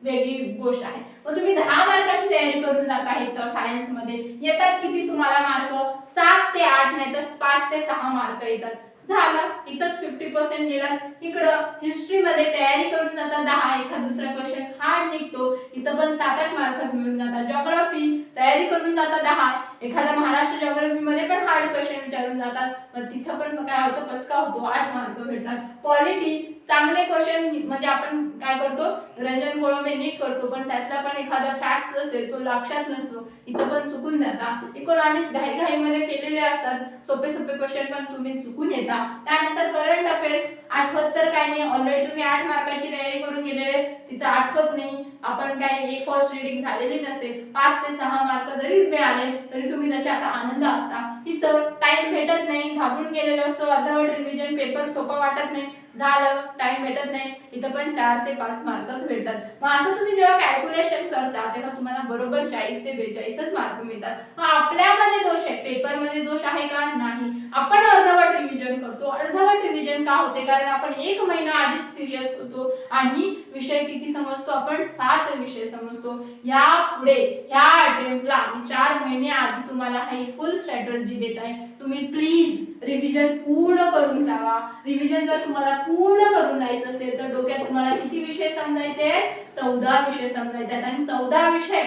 वेगळी गोष्ट आहे. मग तुम्ही 10 मार्काची तयारी करून जात आहेत सायन्स मध्ये, येतात किती तुम्हाला मार्क 7 ते 8 नाही तर 5 ते 6 मार्क येतात. झालं, इथंच 50% गेला. इकडं हिस्ट्री मध्ये तयारी करून जाता 10, एखादा दुसरा क्वेश्चन हार्ड निघतो, इथं पण 7-8 मार्क मिळून जातात. जिओग्राफी तयारी करून जाता 10, एखादा महाराष्ट्र जिओग्राफी मध्ये पण हार्ड क्वेश्चन विचारून जातात, मग तिथं पण काय होतं पचका होतो, 8 मार्क भेटतात. पॉलिटी चांगले क्वेश्चन म्हणजे आपण काय करतो रंजन गोळंबे नीट करतो, पण त्यातला पण एखादा फॅक्ट असेल तो लक्षात नसतो, इथं पण चुकून जाता. इकॉनॉमिक्स घाईमध्ये केलेले असतात, सोपे क्वेश्चन पण तुम्ही चुकून येता. त्यानंतर करंट अफेअर्स आठवत तर काय नाही, ऑलरेडी तुम्ही 8 मार्काची तयारी करून गेलेले, तिथं आठवत नाही, आपण काय एक फर्स्ट रीडिंग झालेली नसते. 5 ते 6 मार्क जरी मिळाले तरी तुम्ही त्याचा आता आनंद असता. इथं टाइम भेटत नाही, घाबरून गेलेलो असतो, अर्धवट रिव्हिजन पेपर सोपा वाटत नाही, झालं टाइम भेटत नाही, इथं पण 4 ते 5 मार्कच भेटतात. मग असं तुम्ही जेव्हा कॅल्क्युलेशन करता तेव्हा तुम्हाला बरोबर 40 ते 42च मार्क मिळतात. मग आपल्यामध्ये दोष आहे, पेपरमध्ये दोष आहे का? नाही. आपण अर्धवट रिव्हिजन करतो. अर्धवट रिव्हिजन का होते? कारण आपण 1 महिना आधीच सिरियस होतो आणि विषय किती समजतो आपण? 7 विषय समजतो. या पुढे ह्या अटेम्प्टला मी 4 महिने आधी तुम्हाला ही फुल स्ट्रॅटेजी देत आहे. तुम्ही प्लीज रिव्हिजन पूर्ण करून जावा. रिव्हिजन जर तुम्हाला पूर्ण करून जायचं असेल तर डोक्यात तुम्हाला किती विषय समजायचे आहेत? 14 विषय समजायचे आहेत आणि 14 विषय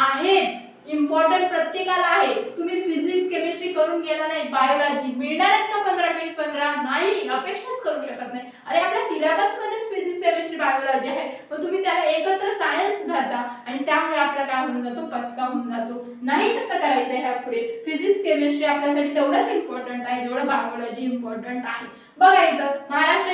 आहेत इम्पॉर्टंट प्रत्येकाला आहे. तुम्ही फिजिक्स केमिस्ट्री करून गेला नाही, बायोलॉजी मिळणार आहेत का 15 पैकी 15? नाही, अपेक्षाच करू शकत नाही. अरे आपल्या सिलेबस मध्येच फिजिक्स केमिस्ट्री बायोलॉजी आहे, पण तुम्ही त्याला एकत्र सायन्स धरता आणि त्यामुळे आपला काय होऊन जातो? पचका होऊन जातो. नाही तसं करायचं ह्या पुढे. फिजिक्स केमिस्ट्री आपल्यासाठी तेवढंच इम्पॉर्टंट आहे जेवढं बायोलॉजी इम्पॉर्टंट आहे. बघा इथं महाराष्ट्र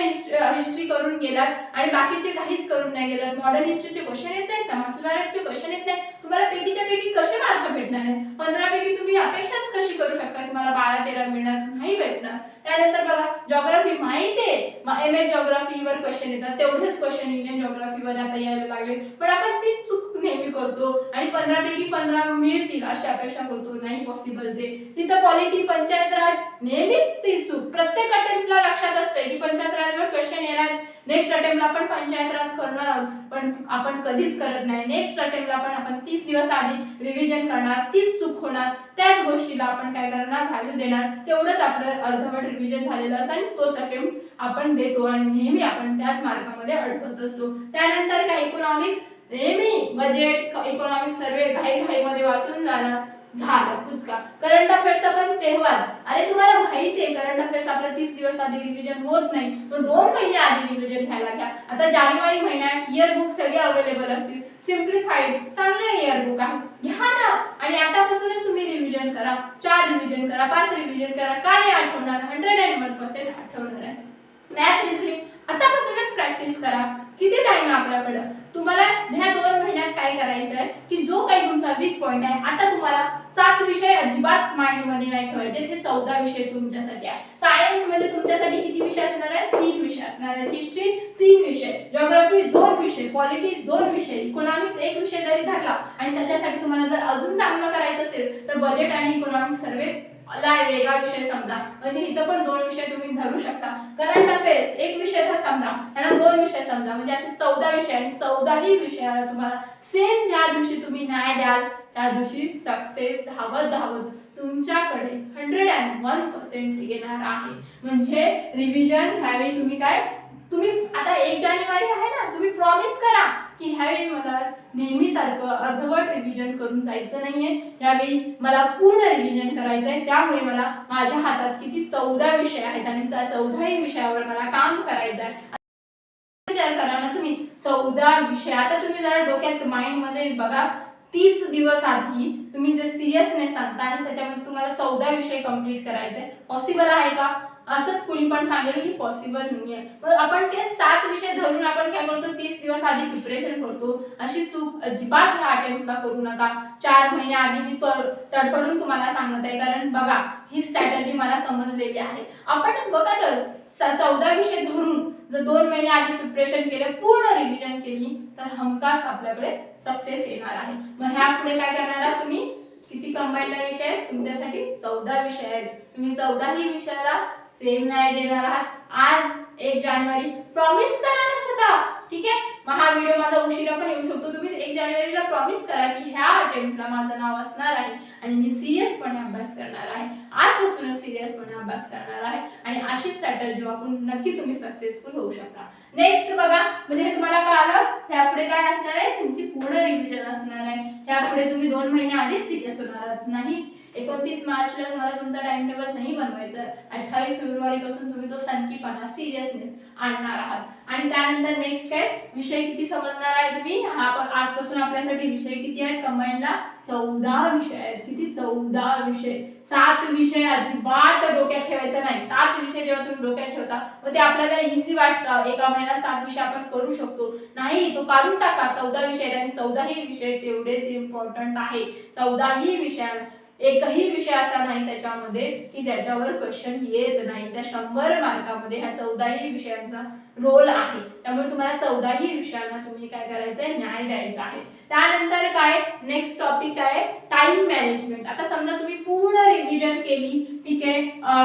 हिस्ट्री करून गेलात आणि बाकीचे काहीच करून नाही गेलात. मॉडर्न हिस्ट्रीचे क्वेश्चन येत नाही, समाज सुधारकचे क्वेश्चन येत नाही, तुम्हाला पैकीच्या पैकी कसे मार्क भेटणार आहे? 15 पैकी तुम्ही अपेक्षाच कशी करू शकता की मला 12-13 मिळणार? नाही भेटणार. त्यानंतर बघा जिओग्राफी माहिती आहे, एमए जिओग्राफीवर क्वेश्चन येतात, तेवढेच क्वेश्चन इंडियन जिओग्राफीवर आता यायला लागले, पण आपण ती चूक नेहमी करतो आणि 15 पैकी 15 मिळतील अशी अपेक्षा करतो. नाही पॉसिबल ते. तिथं पॉलिटी, पंचायत राज नेहमीच ती चूक प्रत्येक अटेम्प्टला लक्षात असते की पंचायत राजवर क्वेश्चन येणार. नेक्स्ट अटेम्प्टला आपण पंचायत राज करणार आहोत, पण आपण कधीच करत नाही. नेक्स्ट अटेम्प्टला आपण 30 दिवस आधी रिव्हिजन करणार, तीच चूक होणार. त्याच गोष्टीला आपण काय करणार? व्हॅल्यू देणार. तेवढंच आपलं अर्धवट रिव्हिजन झालेलं असेल, तोच अटेम्प्ट आपण देतो आणि नेहमी आपण त्याच मार्कामध्ये अडकत असतो. त्यानंतर काय? इकॉनॉमिक्स नेहमी बजेट, इकॉनॉमिक सर्वे घाईमध्ये वाचून जाणार, झालं पुचका. करंट अफेअर्सचा पण तेव्हाच. अरे तुम्हाला माहिती आहे करंट अफेअर्स आपलं 30 दिवस आधी रिव्हिजन होत नाही, मग 2 महिने आधी रिव्हिजन घ्यायला घ्या. आता जानेवारी महिन्यात इयर बुक सगळे अवेलेबल असतील, सिम्प्लिफाईड चांगले इयर बुक आहे, घ्या ना आणि आतापासूनच तुम्ही रिव्हिजन करा. 4 रिव्हिजन करा, 5 रिव्हिजन करा. का नाही आठवणार? 101% आठवणार आहे. मॅथ रिझनिंग आतापासूनच प्रॅक्टिस करा. किती टाइम आहे आपल्याकडे? तुम्हाला ह्या 2 महिन्यात काय करायचं आहे की जो काही तुमचा वीक पॉइंट आहे, आता तुम्हाला 7 विषय अजिबात माइंड मध्ये नाही ठेवायचे. हे 14 विषय तुमच्यासाठी आहे. सायन्स मध्ये तुमच्यासाठी किती विषय असणार आहे? 3 विषय असणार आहेत. हिस्ट्री 3 विषय, जिओग्राफी 2 विषय, पॉलिटी 2 विषय, इकॉनॉमिक्स 1 विषय जरी धरला आणि त्याच्यासाठी तुम्हाला जर अजून चांगलं करायचं असेल तर बजेट आणि इकॉनॉमिक सर्वे वेगळा विषय समजा, म्हणजे इथं पण 2 विषय तुम्ही धरू शकता. करंट अफेअर्स 1 विषय तर समजा, त्यांना 2 विषय समजा, म्हणजे असे 14 विषय आणि 14ही विषयाला तुम्हाला सेम ज्या दिवशी तुम्ही न्याय द्याल त्या दिवशी सक्सेस धावत धावत तुमच्याकडे 101% येणार आहे. म्हणजे रिव्हिजन ह्यावेळी तुम्ही काय, तुम्ही आता 1 जानेवारी आहे ना, तुम्ही प्रॉमिस करा की ह्यावेळी मला नेहमीसारखं अर्धवट रिव्हिजन करून जायचं नाहीये, यावेळी मला पूर्ण रिव्हिजन करायचं आहे. त्यामुळे मला माझ्या हातात किती 14 विषय आहेत आणि त्या 14ही विषयावर मला काम करायचं आहे. विचार करा ना तुम्ही, 14 विषय. आता तुम्ही जरा डोक्यात माइंड मध्ये बघा, 30 दिवस आधी तुम्ही जे सिरियसनेस आणता आणि त्याच्यामध्ये तुम्हाला 14 विषय कंप्लीट करायचे, पॉसिबल आहे का? असंच कुणी पण सांगेल की पॉसिबल नाहीये. मग आपण ते 7 विषय धरून आपण काय करतो? 30 दिवस आधी प्रिपरेशन करतो. अशी चूक अजिबात ह्या अटेम्प्टला करू नका. 4 महिने आधी मी तडफडून तुम्हाला सांगत आहे, कारण बघा ही स्ट्रॅटेजी मला समजलेली आहे. आपण बघा तर 14 विषय धरून जर 2 महिने आधी प्रिपरेशन केलं, पूर्ण रिव्हिजन केली तर हमखास आपल्याकडे सक्सेस येणार आहे. मग ह्या पुढे काय करणार आहात तुम्ही? किती कंबाईंड विषय आहेत तुमच्यासाठी? 14 विषय आहेत. तुम्ही 14ही विषयाला सेम न्याय देणार आहात. आज 1 जानेवारी प्रॉमिस करा ना स्वतः, ठीक आहे? मग हा व्हिडिओ माझा उशिरा पण येऊ शकतो. तुम्ही 1 जानेवारीला प्रॉमिस करा की ह्या अटेम्प्टला माझं नाव असणार आहे आणि मी सिरियसपणे अभ्यास करणार आहे. आजपासूनच सिरियसपणे अभ्यास करणार आहे आणि अशी स्ट्रॅटेजी वापरून नक्की तुम्ही सक्सेसफुल होऊ शकता. नेक्स्ट बघा, म्हणजे हे तुम्हाला कळालं, ह्यापुढे काय असणार आहे? तुमची पूर्ण रिव्हिजन असणार आहे. ह्यापुढे तुम्ही 2 महिने आधी सिरियस होणार आहात. नाही 29 मार्चला तुम्हाला तुमचा टाइम टेबल नाही बनवायचा. 28 फेब्रुवारी पासून तुम्ही तो सनकीपणा, सिरियसनेस आणणार आहात. आणि त्यानंतर नेक्स्ट काय? विषय किती समजणार आहे तुम्ही? आजपासून आपल्यासाठी विषय किती आहेत? कंबाईनला 14 विषय आहेत. किती? 14 विषय. 7 विषय अजिबात डोक्यात ठेवायचा नाही. 7 विषय जेव्हा तुम्ही डोक्यात ठेवता मग ते आपल्याला इझी वाटतं. एका महिन्यात 7 विषय आपण करू शकतो. नाही, तो काढून टाका. 14 विषय आहेत आणि 14ही विषय तेवढेच इम्पॉर्टंट आहे. 14ही विषय एकही विषय असा नाही त्याच्यामध्ये की त्याच्यावर क्वेश्चन येत नाही. त्या 100 मार्कामध्ये ह्या 14ही विषयांचा रोल आहे. त्यामुळे तुम्हाला 14ही विषयांना तुम्ही काय करायचंय, न्याय द्यायचा आहे. त्यानंतर काय नेक्स्ट टॉपिक आहे टाइम मॅनेजमेंट. आता समजा तुम्ही पूर्ण रिव्हिजन केली, ठीक आहे,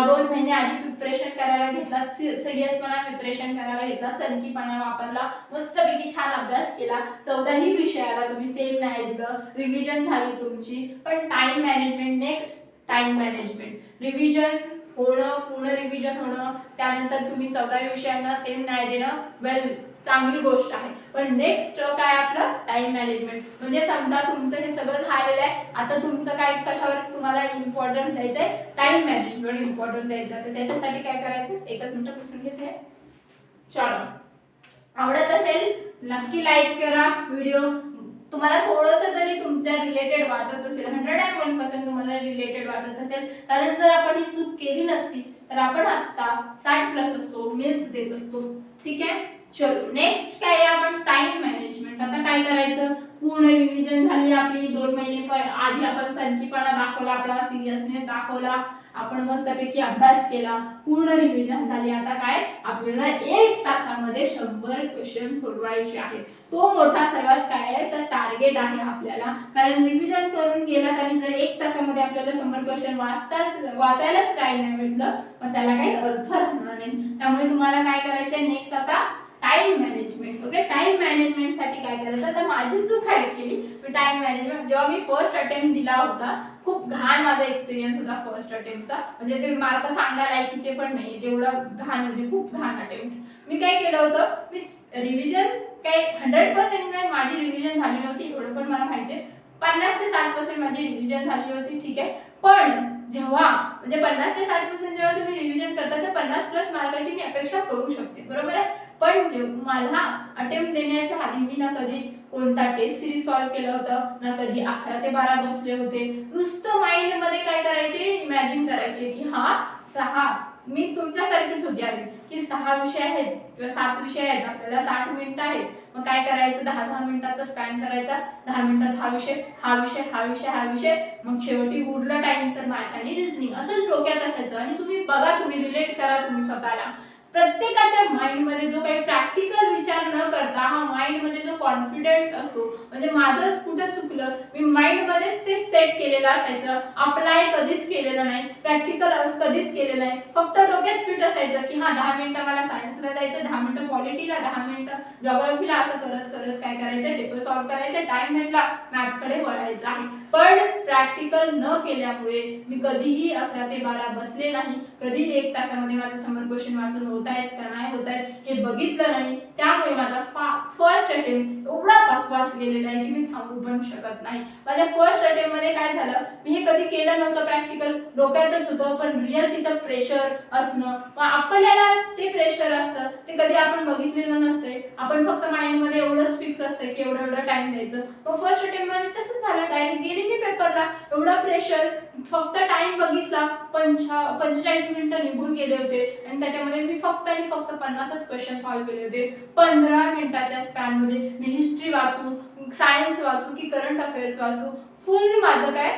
2 महिने आधी प्रिपरेशन करायला घेतला, सिरियसपणा प्रिपरेशन करायला घेतला, संकीपणा वापरला, मस्तपैकी छान अभ्यास केला, 14ही विषयाला तुम्ही सेम न्याय दिलं, रिव्हिजन झाली तुमची, पण time management, next time management, revision होणं, पूर्ण रिव्हिजन होणं, त्यानंतर तुम्ही 14 विषयांना सेम न्याय देणं, वेल चांगली गोष्ट आहे. पण नेक्स्ट काय आपलं टाइम मॅनेजमेंट. म्हणजे समजा तुमचं हे सगळं झालेलं आहे, आता तुमचं काय कशावर तुम्हाला इम्पॉर्टंट द्यायचंय, टाइम मॅनेजमेंट इम्पॉर्टंट द्यायचं. तर त्याच्यासाठी काय करायचं, एकच मिनिट पुसून घेते. चलो, आवडत असेल नक्की लाईक करा व्हिडिओ. तुम्हाला थोडंसं तरी तुमच्या रिलेटेड वाटत असेल, 101% तुम्हाला रिलेटेड वाटत असेल, कारण जर आपण ही चूक केली नसती तर आपण आता 60+ असतो, मेन्स देत असतो. ठीक आहे, चलो नेक्स्ट काय आहे आपण टाइम मॅनेजमेंट. आता काय करायचं, पूर्ण रिव्हिजन झाली आपली, 2 महिने आधी आपण संकीपणा दाखवला, आपला सिरियसनेस दाखवला, आपण मस्तपैकी अभ्यास केला, पूर्ण रिव्हिजन झाली. आता काय आपल्याला 1 तासामध्ये 100 क्वेश्चन सोडवायचे आहेत. तो मोठा सर्वात काय आहे तर टार्गेट आहे आपल्याला, कारण रिव्हिजन करून गेलात आणि जर 1 तासामध्ये आपल्याला 100 क्वेश्चन वाचायलाच काय नाही भेटलं, मग त्याला काही अर्थ राहणार नाही. त्यामुळे तुम्हाला काय करायचंय नेक्स्ट आता time management. Okay, time management साठी काय करायचं, तर माझी चूक काय केली, मी टाइम मॅनेजमेंट जेव्हा मी फर्स्ट अटेम्प्ट दिला होता, खूप घाण माझा एक्सपिरियन्स होता फर्स्ट अटेम्प्टचा. म्हणजे ते मार्क सांगायला लायकीचे पण नाही, तेवढं घाण, म्हणजे खूप घाण अटेम्प्ट. मी काय केलं होतं, मी रिव्हिजन काय 100% नाही, माझी रिव्हिजन झाली नव्हती एवढं पण मला माहिती आहे, 50 ते 60% माझी रिव्हिजन झाली होती. ठीक आहे, पण जेव्हा म्हणजे 50 ते 60% जेव्हा तुम्ही रिव्हिजन करता तर 50+ मार्काची मी अपेक्षा करू शकते, बरोबर आहे. पण जेव्हा मला अटेम्प्ट देण्याच्या आधी मी ना कधी कोणता टेस्ट सिरीज सॉल्व्ह केलं होतं, ना कधी 11 ते 12 बसले होते. नुसतं माइंड मध्ये काय करायचे, इमॅजिन करायचे की हा 6, मी तुमच्यासारखीच होती आधी की 6 विषय आहेत किंवा 7 विषय आहेत, आपल्याला 60 मिनिटं आहेत, मग काय करायचं 10-10 मिनिटाचा स्पॅन करायचा, 10 मिनिटात हा विषय हा विषय हा विषय हा विषय, मग शेवटी उरला टाइम तर मॅथ आणि रिझनिंग, असंच डोक्यात असायचं. आणि तुम्ही बघा, तुम्ही रिलेट करा तुम्ही स्वतःला, प्रत्येकाच्या माइंड मध्ये जो काही प्रॅक्टिकल विचार न करता हा माइंड मध्ये जो कॉन्फिडंट असतो, म्हणजे माझं कुठं चुकलं, मी माइंड मध्ये ते सेट केलेलं असायचं, अप्लाय कधीच केलेलं नाही, प्रॅक्टिकल कधीच केलेलं नाही, फक्त डोक्यात फिट असायचं की हा 10 मिनिटं मला सायन्सला द्यायचं, 10 मिनिटं पॉलिटीला, 10 मिनिटं जॉग्राफीला, असं करत करत काय करायचं, पेपर सॉल्व्ह करायचे, टाइम भेटला मॅथकडे वळायचं आहे. पण प्रॅक्टिकल न केल्यामुळे मी कधीही 11 ते 12 बसले नाही, कधी 1 तासामध्ये माझं 100 क्वेश्चन वाचून होत आहेत का नाही होत आहेत हे बघितलं नाही. त्यामुळे माझा फर्स्ट अटेम्प्ट एवढा बकवास गेलेला आहे की मी सांगू पण शकत नाही. माझ्या फर्स्ट अटेम्प्ट मध्ये काय झालं, मी हे कधी केलं नव्हतं, प्रॅक्टिकल डोक्यातच होतं, पण रिअल तिथं प्रेशर असणं, मग आपल्याला ते प्रेशर असतं ते कधी आपण बघितलेलं नसते, आपण फक्त माइंड मध्ये एवढंच फिक्स असतं की एवढं एवढं टाइम द्यायचं. मग फर्स्ट अटेम्प्ट मध्ये तसंच झालं, डायरेक्ट गेली मी पेपरला, एवढा प्रेशर, फक्त टाइम बघितला 45 मिनिटं निघून गेले होते आणि त्याच्यामध्ये मी फक्त आणि फक्त 50च क्वेश्चन सॉल्व्ह केले होते. 15 मिनिटाच्या स्पॅन मध्ये मी हिस्ट्री वाचू, सायन्स वाचू की करंट अफेअर्स वाचू, फुल माझं काय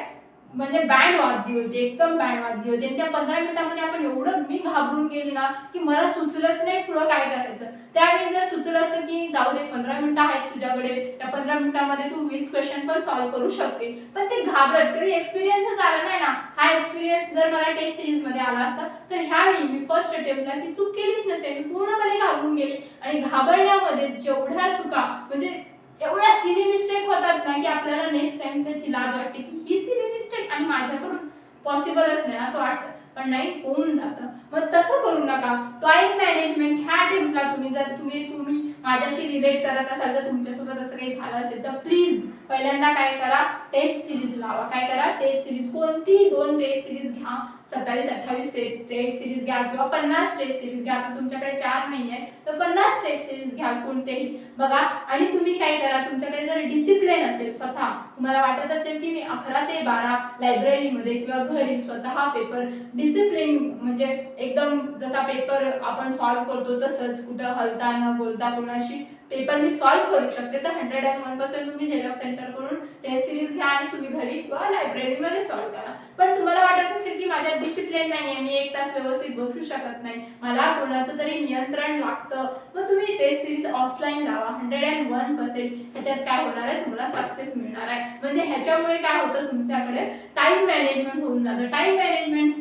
म्हणजे बँड वाजली होती, एकदम बँड वाजली होती. आणि त्या 15 मिनिटांमध्ये आपण एवढं मी घाबरून गेली ना की मला सुचलंच नाही पुढं काय करायचं. त्यावेळी जर सुचलं असतं की जाऊ दे 15 मिनिटं आहेत तुझ्याकडे, त्या 15 मिनिटांमध्ये तू 20 क्वेश्चन पण सॉल्व्ह करू शकते, पण ते घाबरत, तरी एक्सपिरियन्सच आला नाही ना. हा एक्सपिरियन्स जर मला टेस्ट सिरीज मध्ये आला असता तर ह्यावेळी मी फर्स्ट अटेम्प्टला ती चूक केलीच नसते, मी पूर्णपणे घाबरून गेली. आणि घाबरण्यामध्ये जेवढ्या चुका, म्हणजे एवढ्या सिली मिस्टेक होतात ना की आपल्याला नेक्स्ट टाइम त्याची लाज वाटते की ही सिली मिस्टेक आणि माझ्याकडून पॉसिबलच नाही असं वाटतं, पण नाही होऊन जातं. मग तसं करू नका. टाइम मॅनेजमेंट ह्या अटेम्प्टला तुम्ही जर तुम्ही माझ्याशी रिलेट करत असाल, जर तुमच्यासोबत असं काही झालं असेल तर प्लीज पहिल्यांदा काय करा, टेस्ट सिरीज लावा. काय करा, टेस्ट सिरीज, कोणती 2 टेस्ट सिरीज घ्या, 27-28 टेस्ट सिरीज घ्या किंवा 50 टेस्ट सिरीज घ्या. आता तुमच्याकडे 4 महिने आहेत तर 50 टेस्ट सिरीज घ्या, कोणतेही बघा. आणि तुम्ही काय करा, तुमच्याकडे जर डिसिप्लिन असेल, स्वतः तुम्हाला वाटत असेल की मी 11 ते 12 लायब्ररीमध्ये किंवा घरी स्वतः पेपर डिसिप्लिन, म्हणजे एकदम जसा पेपर आपण सॉल्व्ह करतो तसंच, कुठं हलता न बोलता कोणाशी पेपर मी सॉल्व्ह करू शकते, तर 101% तुम्ही झेरॉक्स सेंटर कडून टेस्ट सिरीज घ्या आणि तुम्ही घरी किंवा लायब्ररीमध्ये सॉल्व्ह करा. पण तुम्हाला वाटत असेल की माझ्यात डिसिप्लिन नाही आहे, मी 1 तास व्यवस्थित बसू शकत नाही, मला कोणाचं तरी नियंत्रण लागतं, मग तुम्ही टेस्ट सिरीज ऑफलाईन लावा. 101% ह्याच्यात काय होणार आहे, तुम्हाला सक्सेस मिळणार आहे. म्हणजे ह्याच्यामुळे काय होतं, तुमच्याकडे टाइम मॅनेजमेंट होऊन जातं. टाइम मॅनेजमेंट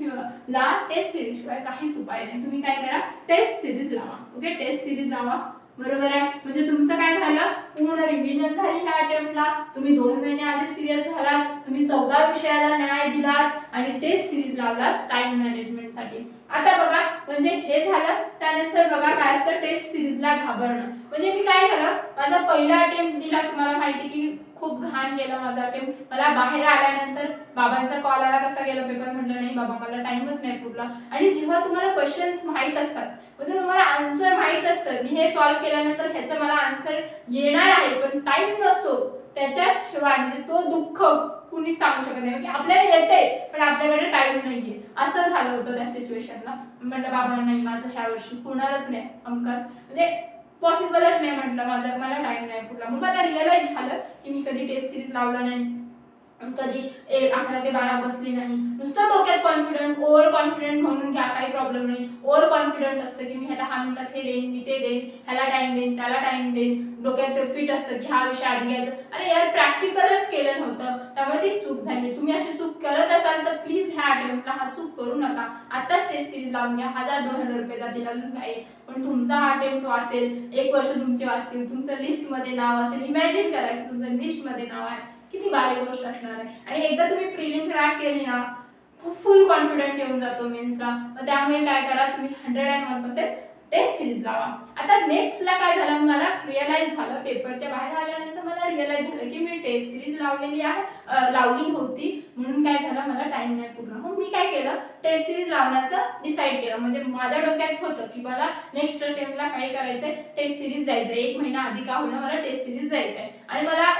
ला टेस्ट सिरीज शिवाय काहीच उपाय नाही. तुम्ही काय करा, टेस्ट सिरीज लावा. ओके, टेस्ट सिरीज लावा. बरोबर आहे. म्हणजे तुमचं काय झालं, पूर्ण रिव्हिजन झाली ह्या अटेम्प्टला. तुम्ही 2 महिने आधी सिरियस झालात, तुम्ही 14 विषयाला न्याय दिलात आणि टेस्ट सिरीज लावलात टाइम मॅनेजमेंट साठी. आता बघा, म्हणजे हे झालं. त्यानंतर बघा काय असतं, टेस्ट सिरीजला घाबरणं. म्हणजे मी काय केलं, माझा पहिला अटेम्प्ट दिला, तुम्हाला माहिती की खूप घाण गेला माझा अटेम्प्ट. मला बाहेर आल्यानंतर बाबांचा कॉल आला, कसा गेला पेपर, म्हटलं नाही बाबा मला टाइमच नाही पुरला. आणि जेव्हा तुम्हाला क्वेश्चन्स माहित असतात, म्हणजे तुम्हाला आन्सर माहित असतं, मी हे सॉल्व्ह केल्यानंतर ह्याचं मला आन्सर येणार आहे, पण टाइम नसतो, त्याच्याशिवाय म्हणजे तो दुःख कुणीच सांगू शकत नाही की आपल्याला येतंय पण आपल्याकडे टाइम नाहीये. असं झालं होतं त्या सिच्युएशनला. म्हटलं बाबा नाही, माझं ह्या वर्षी होणारच नाही, हमखास म्हणजे पॉसिबलच नाही, म्हटलं मला टाइम नाही पुरला. मग मला रिअलाइज झालं की मी कधी टेस्ट सिरीज लावला नाही, कधी 11 ते 12 बसली नाही. नुसतं डोक्यात कॉन्फिडंट, ओव्हर कॉन्फिडंट म्हणून घ्या, काही प्रॉब्लेम नाही. ओव्हर कॉन्फिडंट असतं की मी ह्या 10 मिनिटात हे देईन, मी ते देईन, ह्याला टाइम देईन, त्याला टाइम देईन. डोक्यात ते फिट असतं की हा विषय आधी घ्यायचा. अरे यार, प्रॅक्टिकलच केलं नव्हतं, त्यामुळे ती चूक झाली. तुम्ही अशी चूक करत असाल तर प्लीज ह्या अटेम्प्टला हा चूक करू नका. आताच टेस्ट सिरीज लावून घ्या. 1000-2000 रुपये जातील, अजून काही, पण तुमचा हा अटेम्प्ट वाचेल. 1 वर्ष तुमचे वाचतील, तुमचं लिस्टमध्ये नाव असेल. इमॅजिन करा की तुमचं लिस्टमध्ये नाव आहे, किती भारी गोष्ट असणार आहे. आणि एकदा तुम्ही प्रिलिम क्रॅक केली ना, फुल कॉन्फिडंट येऊन जातो मेन्सला. मग त्यामुळे काय करा, तुम्ही 101% टेस्ट सिरीज लावा. आता नेक्स्टला काय झालं, मला रिअलाइज झालं, पेपरच्या बाहेर आल्यानंतर मला रिअलाइज झालं की मी टेस्ट सिरीज लावली होती, म्हणून काय झालं, मला टाइम नाही पुरला. मग मी काय केलं, टेस्ट सिरीज लावण्याचं डिसाईड केलं. म्हणजे माझ्या डोक्यात होतं की मला नेक्स्ट अटेम्प्टला काय करायचंय, टेस्ट सिरीज द्यायचंय. 1 महिना आधी का होईना मला टेस्ट सिरीज द्यायचंय. आणि मला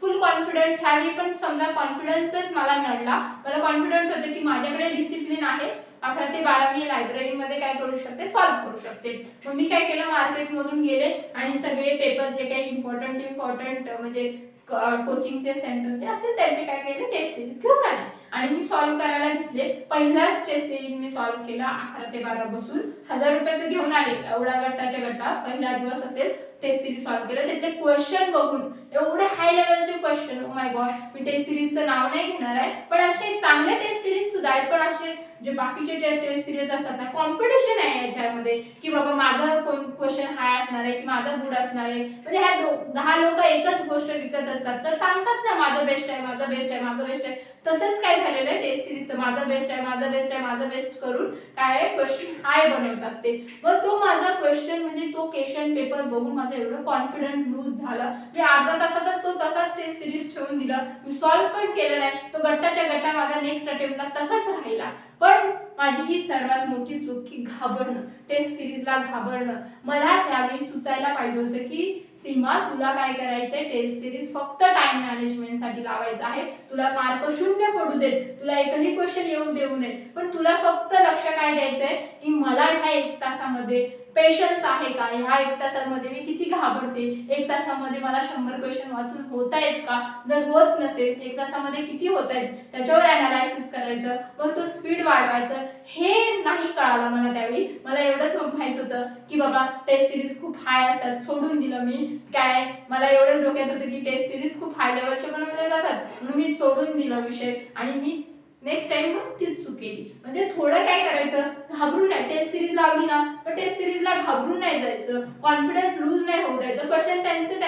फुल कॉन्फिडंट, ह्यावेळी पण समजा कॉन्फिडन्सच मला मिळाला. मला कॉन्फिडंट होतं की माझ्याकडे डिसिप्लिन आहे. 11 ते 12 मी लायब्ररीमध्ये काय करू शकते, सॉल्व्ह करू शकते. मग मी काय केलं, मार्केटमधून गेले आणि सगळे पेपर जे काही इम्पॉर्टंट म्हणजे कोचिंगचे सेंटरचे असतील त्यांचे काय केले, टेस्ट सिरीज घेऊन आले आणि मी सॉल्व्ह करायला घेतले. पहिलाच टेस्ट सिरीज मी सॉल्व्ह केला 11 ते 12 बसून. 1000 रुपयाचं घेऊन आले, एवढा गट्टाच्या गट्टा. पहिला दिवस असेल, टेस्ट सिरीज सॉल्व्ह केलं. त्यातले क्वेश्चन बघून एवढे हाय लेवलचे क्वेश्चन, ओ माय गॉड. मी टेस्ट सिरीजचं नाव नाही घेणार आहे, पण असे चांगले टेस्ट सिरीज सुद्धा आहेत. पण असे जे बाकीचे टेस्ट सिरीज असतात ना, कॉम्पिटिशन आहे याच्यामध्ये की बाबा माझा कोण क्वेश्चन हाय असणार आहे की माझा गुड असणार आहे. म्हणजे ह्या 10 लोक एकच गोष्ट विकत असतात, तर सांगतात ना माझं बेस्ट आहे, माझं बेस्ट आहे, माझं बेस्ट आहे. तसंच काय झालेलं आहे टेस्ट सिरीजचं, माझं बेस्ट आहे, माझं बेस्ट आहे, माझं बेस्ट करून काय क्वेश्चन हाय बनवतात ते. मग तो माझा क्वेश्चन म्हणजे तो क्वेश्चन पेपर बघून माझं एवढं कॉन्फिडन्स लूज झालं. मी अर्धा तासातच तो तसाच टेस्ट सिरीज ठेवून दिला. मी सॉल्व्ह पण केलं नाही. तो गट्टाच्या गट्टा माझा नेक्स्ट अटेम्प्टला तसाच राहिला. पण माझी ही सर्वात मोठी चूक की घाबरणं, टेस्ट सिरीजला घाबरणं. मला त्यावेळी सुचायला पाहिजे होतं की सीमा, तुला काय करायचंय, टेस्ट सिरीज फक्त टाइम मॅनेजमेंटसाठी लावायचं आहे. तुला मार्क 0 पडू देत, तुला एकही क्वेश्चन येऊ देऊ नये, पण तुला फक्त लक्ष काय द्यायचंय की मला ह्या 1 तासामध्ये पेशन्स आहे का, ह्या 1 तासामध्ये मी किती घाबरते, 1 तासामध्ये मला 100 क्वेश्चन वाचून होत आहेत का, जर होत नसेल 1 तासामध्ये किती होत आहेत त्याच्यावर अनालायसिस करायचं, मग तो स्पीड वाढवायचं. हे नाही कळालं मला त्यावेळी. मला एवढंच माहित होतं की बाबा टेस्ट सिरीज खूप हाय असतात, सोडून दिलं मी. काय मला एवढंच डोक्यात होतं की टेस्ट सिरीज खूप हाय लेवलचे बनवले जातात, म्हणून मी सोडून दिला विषय आणि मी नेक्स्ट टाइम मग तीच चूक केली. म्हणजे थोडं काय करायचं, घाबरून नाही. टेस्ट सिरीज लावली ना, पण टेस्ट सिरीजला घाबरून नाही जायचं, कॉन्फिडन्स लूज नाही होऊ द्यायचं. क्वेश्चन त्यांची ते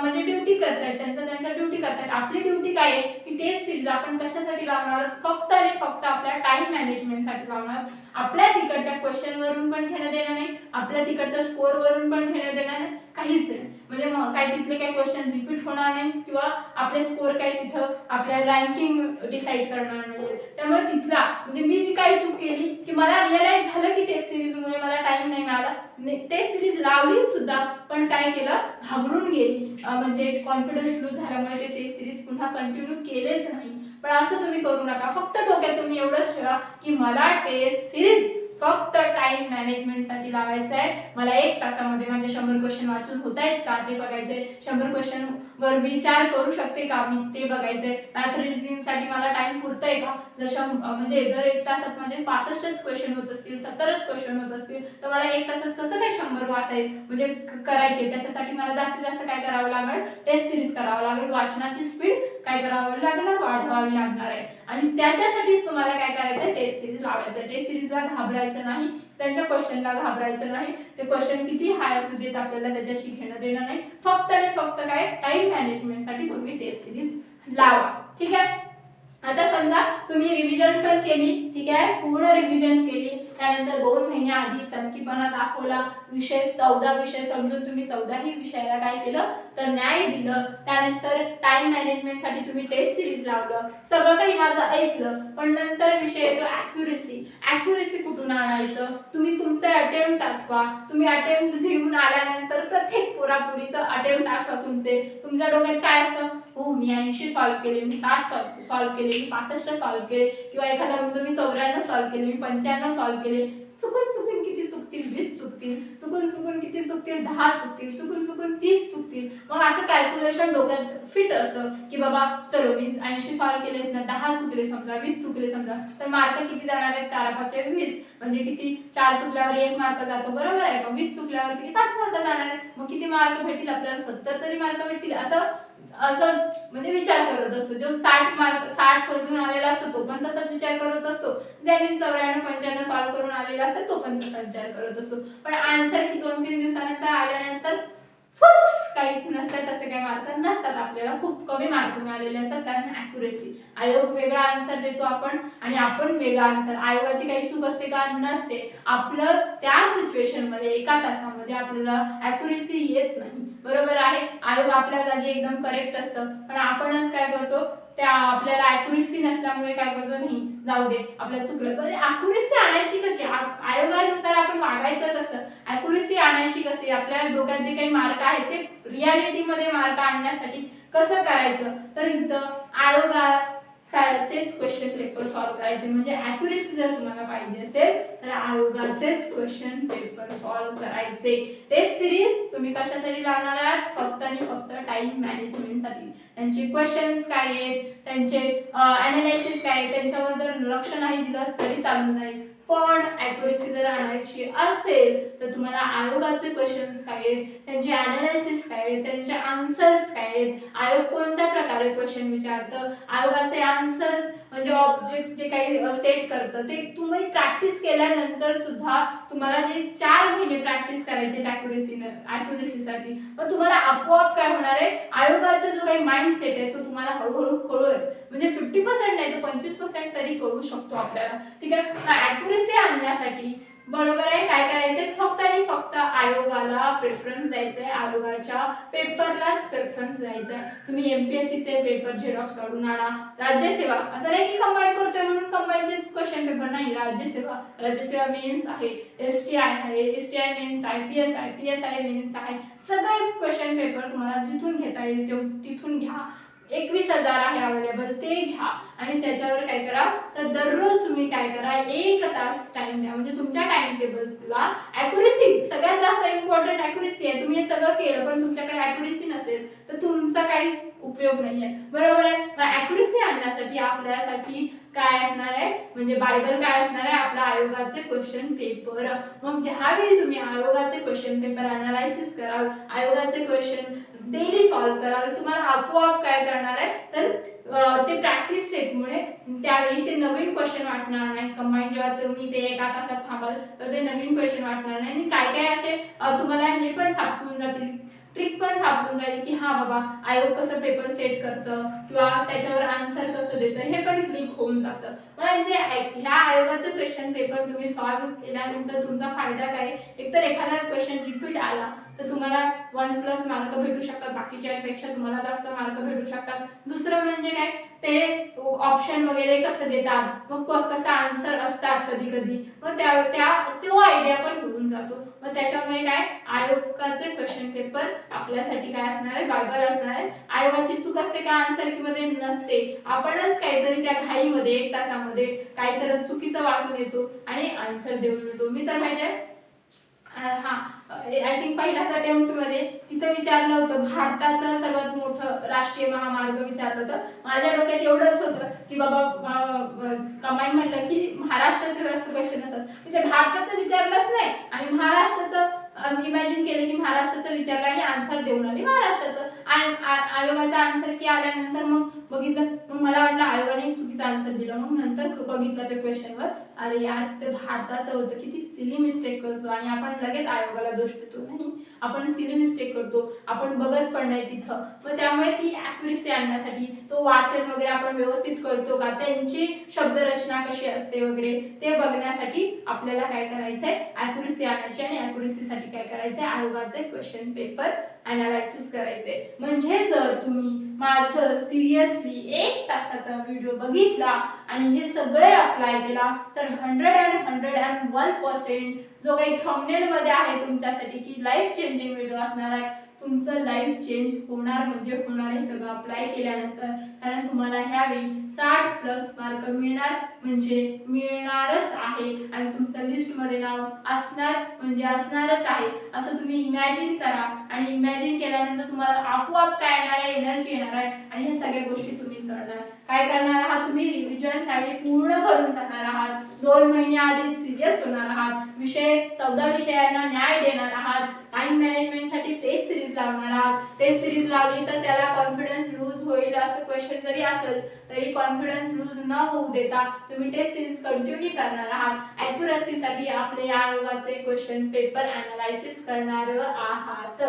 म्हणजे ड्युटी करतायत, त्यांच्या ड्युटी करतायत. आपली ड्युटी काय आहे की टेस्ट सिरीज आपण कशासाठी लावणार, फक्त आणि फक्त आपल्या टाइम मॅनेजमेंटसाठी लावणार. आपल्या तिकडच्या क्वेश्चनवरून पण घेणं देणं नाही, आपल्या तिकडच्या स्कोअरवरून पण घेणं देणं नाही, काहीच नाही. म्हणजे काय तिथले काही क्वेश्चन रिपीट होणार नाही किंवा आपले स्कोअर काय तिथं आपल्या रँकिंग डिसाईड करणार नाही. त्यामुळे तिथला म्हणजे मी जी काही चूक केली की मला रिअलाइज झालं की टेस्ट सिरीजमुळे मला टाइम नाही मिळाला. टेस्ट सिरीज लावली सुद्धा, पण काय केलं, घाबरून गेली. म्हणजे कॉन्फिडन्स लूज झाल्यामुळे ते टेस्ट सिरीज पुन्हा कंटिन्यू केलेच नाही. पण असं तुम्ही करू नका. फक्त डोक्यात तुम्ही एवढंच ठेवा की मला टेस्ट सिरीज फक्त टाइम मॅनेजमेंटसाठी लावायचं आहे. मला 1 तासामध्ये माझे 100 क्वेश्चन वाचून होत आहेत का ते बघायचंय. 100 क्वेश्चन वर विचार करू शकते का मी ते बघायचंय. मॅथ रिझनिंगसाठी मला टाइम पुरतोय का. म्हणजे जर 1 तासात माझे 65च क्वेश्चन होत असतील, 70च क्वेश्चन होत असतील, तर मला 1 तासात कसं काय 100 म्हणजे करायचे. त्याच्यासाठी मला जास्तीत जास्त काय करावं लागेल, टेस्ट सिरीज करावं लागेल. वाचनाची स्पीड काय करावं लागणार, वाढवावी लागणार आहे. आणि त्याच्यासाठीच तुम्हाला काय करायचं, टेस्ट सिरीज लावायचं. टेस्ट सिरीजला घाबरायचं नाही, त्यांच्या क्वेश्चनला घाबरायचं नाही. ते क्वेश्चन किती हाय असू देत, आपल्याला त्याच्याशी घेणं देणं नाही. फक्त आणि फक्त काय, टाइम मॅनेजमेंटसाठी तुम्ही टेस्ट सिरीज लावा. ठीक आहे. आता समजा तुम्ही रिव्हिजन पण केली, ठीक आहे, पूर्ण रिव्हिजन केली, त्यानंतर 2 महिने आधी सनकीपणा दाखवला, विषय 14 विषय समजून तुम्ही 14ही विषयाला काय केलं तर न्याय दिलं. त्यानंतर टाइम मॅनेजमेंटसाठी तुम्ही टेस्ट सिरीज लावलं, सगळं काही माझं ऐकलं. पण नंतर विषय येतो ॲक्युरेसी. ॲक्युरेसी कुठून आणायचं, तुम्ही तुमचे अटेम्प्ट आठवा. तुम्ही अटेम्प्ट घेऊन आल्यानंतर प्रत्येक पोरापोरीचं अटेम्प्ट आठवा. तुमच्या डोक्यात काय असतं, हो मी 80 सॉल्व्ह केले, मी 60 सॉल्व्ह केले, मी 65 सॉल्व्ह केले, किंवा एखादा म्हणतो मी 94 सॉल्व्ह केले, मी 95 सॉल्व्ह केले. चुकून किती चुकतील, 20 चुकतील. चुकून किती चुकतील, 10 चुकतील. चुकून 30 चुकतील. मग असं कॅल्क्युलेशन डोक्यात फिट असतं की बाबा चलो मी 80 सॉल्व्ह केले ना, 10 चुकले समजा, 20 चुकले समजा, तर मार्क किती जाणार आहेत, 4 5 20. म्हणजे किती, 4 चुकल्यावर 1 मार्क जातो, बरोबर आहे का. 20 चुकल्यावर किती, 5 मार्क जाणार आहेत. मग किती मार्क भेटतील आपल्याला, 70 तरी मार्क भेटतील. असं म्हणजे विचार करत असतो. जो 60 सोडून आलेला असतो तो पण तसाच विचार करत असतो. ज्याने 94 95 सॉल्व्ह करून आलेला असतो तो पण तसा विचार करत असतो. पण आन्सर की 2-3 दिवसानंतर आल्यानंतर काहीच नसतं. तसे काही मार्क नसतात, आपल्याला खूप कमी मार्क मिळालेले असतात. कारण ॲक्युरेसी, आयोग वेगळा आन्सर देतो आपण आणि आपण वेगळा आन्सर. आयोगाची काही चूक असते का, नसते. आपलं त्या सिच्युएशन मध्ये 1 तासामध्ये आपल्याला ॲक्युरेसी येत नाही, बरोबर आहे. आयोग आपल्या जागी एकदम करेक्ट असतं, पण आपणच काय करतो, त्या आपल्याला ॲक्युरेसी नसल्यामुळे काय करतो, नाही जाऊ दे आपल्याला चुकलं. पण ॲक्युरेसी आणायची कशी, आयोगानुसार आपण वागायचं कसं, ॲक्युरेसी आणायची कशी, आपल्या डोक्यात जे काही मार्क आहेत ते रियालिटी मध्ये मार्क आणण्यासाठी कसं करायचं. तर इथं आयोगाचेच क्वेश्चन पेपर सॉल्व्ह करायचे. म्हणजे ॲक्युरेसी जर तुम्हाला पाहिजे असेल तर आयोगाचेच क्वेश्चन पेपर सॉल्व्ह करायचे. टेस्ट सिरीज तुम्ही कशासाठी लावणार आहात, फक्त आणि फक्त टाइम मॅनेजमेंटसाठी. त्यांचे क्वेश्चन्स काय आहेत, त्यांचे ॲनालिसिस काय आहे, त्यांच्यावर जर लक्ष नाही दिलं तरी चालू नाही. पण ॲक्युरेसी जर आणायची असेल तर तुम्हाला आयोगाचे क्वेश्चन्स काय आहेत, त्यांचे ॲनालिसिस काय आहेत, त्यांचे आन्सर्स काय आहेत, आयोग कोणत्या प्रकारे क्वेश्चन विचारतं, आयोगाचे आन्सर्स म्हणजे ऑब्जेक्ट जे काही सेट करतं ते तुम्ही प्रॅक्टिस केल्यानंतर सुद्धा तुम्हाला जे 4 महिने प्रॅक्टिस करायचे ॲक्युरेसीसाठी, पण तुम्हाला आपोआप काय होणार आहे, आयोगाचा जो काही माइंड सेट आहे तो तुम्हाला हळूहळू कळू, म्हणजे 50% नाही तर 25% तरी कळू शकतो आपल्याला. ठीक आहे. ॲक्युरेसी आणण्यासाठी बरोबर आहे काय करायचंय, फक्त आणि फक्त आयोगाला प्रेफरन्स द्यायचंय, आयोगाच्या पेपरलाच प्रेफरन्स द्यायचंय. तुम्ही MPSC चे पेपर झेरॉक्स काढून आणा. राज्यसेवा असं नाही की कंबाईन करतोय म्हणून कंबाईनचे क्वेश्चन पेपर नाही. राज्यसेवा मेन्स आहे, STI आहे, STI मेन्स आहे, PSI मेन्स आहे. सगळे क्वेश्चन पेपर तुम्हाला जिथून घेता येईल तिथून घ्या. 21,000 आहे अवेलेबल, ते घ्या. आणि त्याच्यावर काय करा तर दररोज तुम्ही काय करा, 1 तास टाइम द्या. म्हणजे तुमच्या टाइम टेबलला ॲक्युरेसी सगळ्यात जास्त इम्पॉर्टंट ॲक्युरेसी आहे. तुम्ही हे सगळं केलं पण तुमच्याकडे ॲक्युरेसी नसेल तर तुमचा काही उपयोग नाहीये, बरोबर आहे. ॲक्युरेसी आणण्यासाठी आपल्यासाठी काय असणार आहे, म्हणजे बायबल काय असणार आहे, आपल्या आयोगाचे क्वेश्चन पेपर. मग ज्यावेळी तुम्ही आयोगाचे क्वेश्चन पेपर अनालायसिस कराल, आयोगाचे क्वेश्चन डेली सॉल्व्ह कराल, तुम्हाला आपोआप काय करणार आहे तर ते प्रॅक्टिस सेटमुळे त्यावेळी ते नवीन क्वेश्चन वाटणार नाही. कंबाईन जेव्हा तुम्ही ते 1 तासात थांबाल तर ते नवीन क्वेश्चन वाटणार नाही. आणि काय काय असे तुम्हाला हे पण सापडून जातील, ट्रिक पण सापडून जाईल की हा बाबा आयोग कसं पेपर सेट करतं किंवा त्याच्यावर आन्सर कसं देतं हे पण क्लिक होऊन जातं. म्हणजे ह्या आयोगाचं क्वेश्चन पेपर तुम्ही सॉल्व्ह केल्यानंतर तुमचा फायदा काय, एकतर एखादा क्वेश्चन रिपीट आला तर तुम्हाला 1+ मार्क भेटू शकतात, बाकीच्यांपेक्षा तुम्हाला जास्त मार्क भेटू शकतात. दुसरं म्हणजे काय, ते ऑप्शन वगैरे कसं देतात, मग कसं आन्सर असतात कधी कधी, मग तो आयडिया पण घेऊन जातो. मग त्याच्यामुळे काय आयोगाचे क्वेश्चन पेपर आपल्यासाठी काय असणार आहे, बायबल असणार आहे. आयोगाची चूक असते का आन्सर की मध्ये नसते, आपणच काहीतरी त्या घाईमध्ये 1 तासामध्ये काहीतरी चुकीचं वाचून येतो आणि आन्सर देऊन येतो. मी तर माहिती आय थिंक पहिल्याच अटेम्प्ट मध्ये तिथं विचारलं होतं भारताचं सर्वात मोठं राष्ट्रीय महामार्ग विचारलं होतं. माझ्या डोक्यात एवढंच होतं की बाबा कंबाईन म्हटलं की महाराष्ट्राचे जास्त क्वेश्चन असतात, ते भारताचं विचारलंच नाही आणि महाराष्ट्राचं इमॅजिन केलं की महाराष्ट्राचं विचारलं आणि आन्सर देऊन आली महाराष्ट्राचं. आयोगाचा आन्सर की आल्यानंतर मग बघितलं, मग मला वाटलं आयोगाने चुकीचा आन्सर दिला. मग नंतर बघितलं त्या क्वेश्चनवर, अरे यार ते भारताचं होतं, किती सिली मिस्टेक करतो आणि आपण लगेच आयोगाला दोष देतो. नाही, आपण सिली मिस्टेक करतो, आपण बघत पण नाही तिथं. मग त्यामुळे ती ॲक्युरेसी आणण्यासाठी तो वाचन वगैरे आपण व्यवस्थित करतो का, त्यांची शब्दरचना कशी असते वगैरे ते बघण्यासाठी आपल्याला काय करायचंय, ॲक्युरेसी आणायची आणि ॲक्युरेसीसाठी काय करायचंय, आयोगाचे क्वेश्चन पेपर अनालायसिस करायचे. म्हणजे जर तुम्ही माझं सिरियसली 1 तासाचा व्हिडिओ बघितला आणि हे सगळे अप्लाय केला तर 101% जो काही थंबनेल मध्ये आहे तुमच्यासाठी की लाईफ चेंजिंग व्हिडिओ असणार आहे, तुमचं लाईफ चेंज होणार म्हणजे होणार आहे सगळं अप्लाय केल्यानंतर. कारण तुम्हाला ह्यावेळी 60+ मार्क मिळणार म्हणजे मिळणारच आहे आणि तुमचं लिस्टमध्ये नाव असणार म्हणजे असणारच आहे असं तुम्ही इमॅजिन करा. आणि इमॅजिन केल्यानंतर तुम्हाला आपोआप काय येणार आहे, एनर्जी येणार आहे आणि हे सगळ्या गोष्टी तुम्ही करणार. काय करणार आहात, तुम्ही रिव्हिजन ह्यावेळी पूर्ण करून जाणार आहात. 2 महिने आधी सिरियस होणार आहात. 14 विषयांना न्याय देणार आहात. टाइम मॅनेजमेंटसाठी टेस्ट सिरीज लावणार आहात. टेस्ट सिरीज लावली तर त्याला कॉन्फिडन्स लूज होईल असं क्वेश्चन जरी असेल तरी कॉन्फिडन्स लूज न होऊ देता तुम्ही टेस्ट सिरीज कंटिन्यू करणार आहात. ॲक्युरसीसाठी आपले या आयोगाचे क्वेश्चन पेपर अनालायसिस करणार आहात.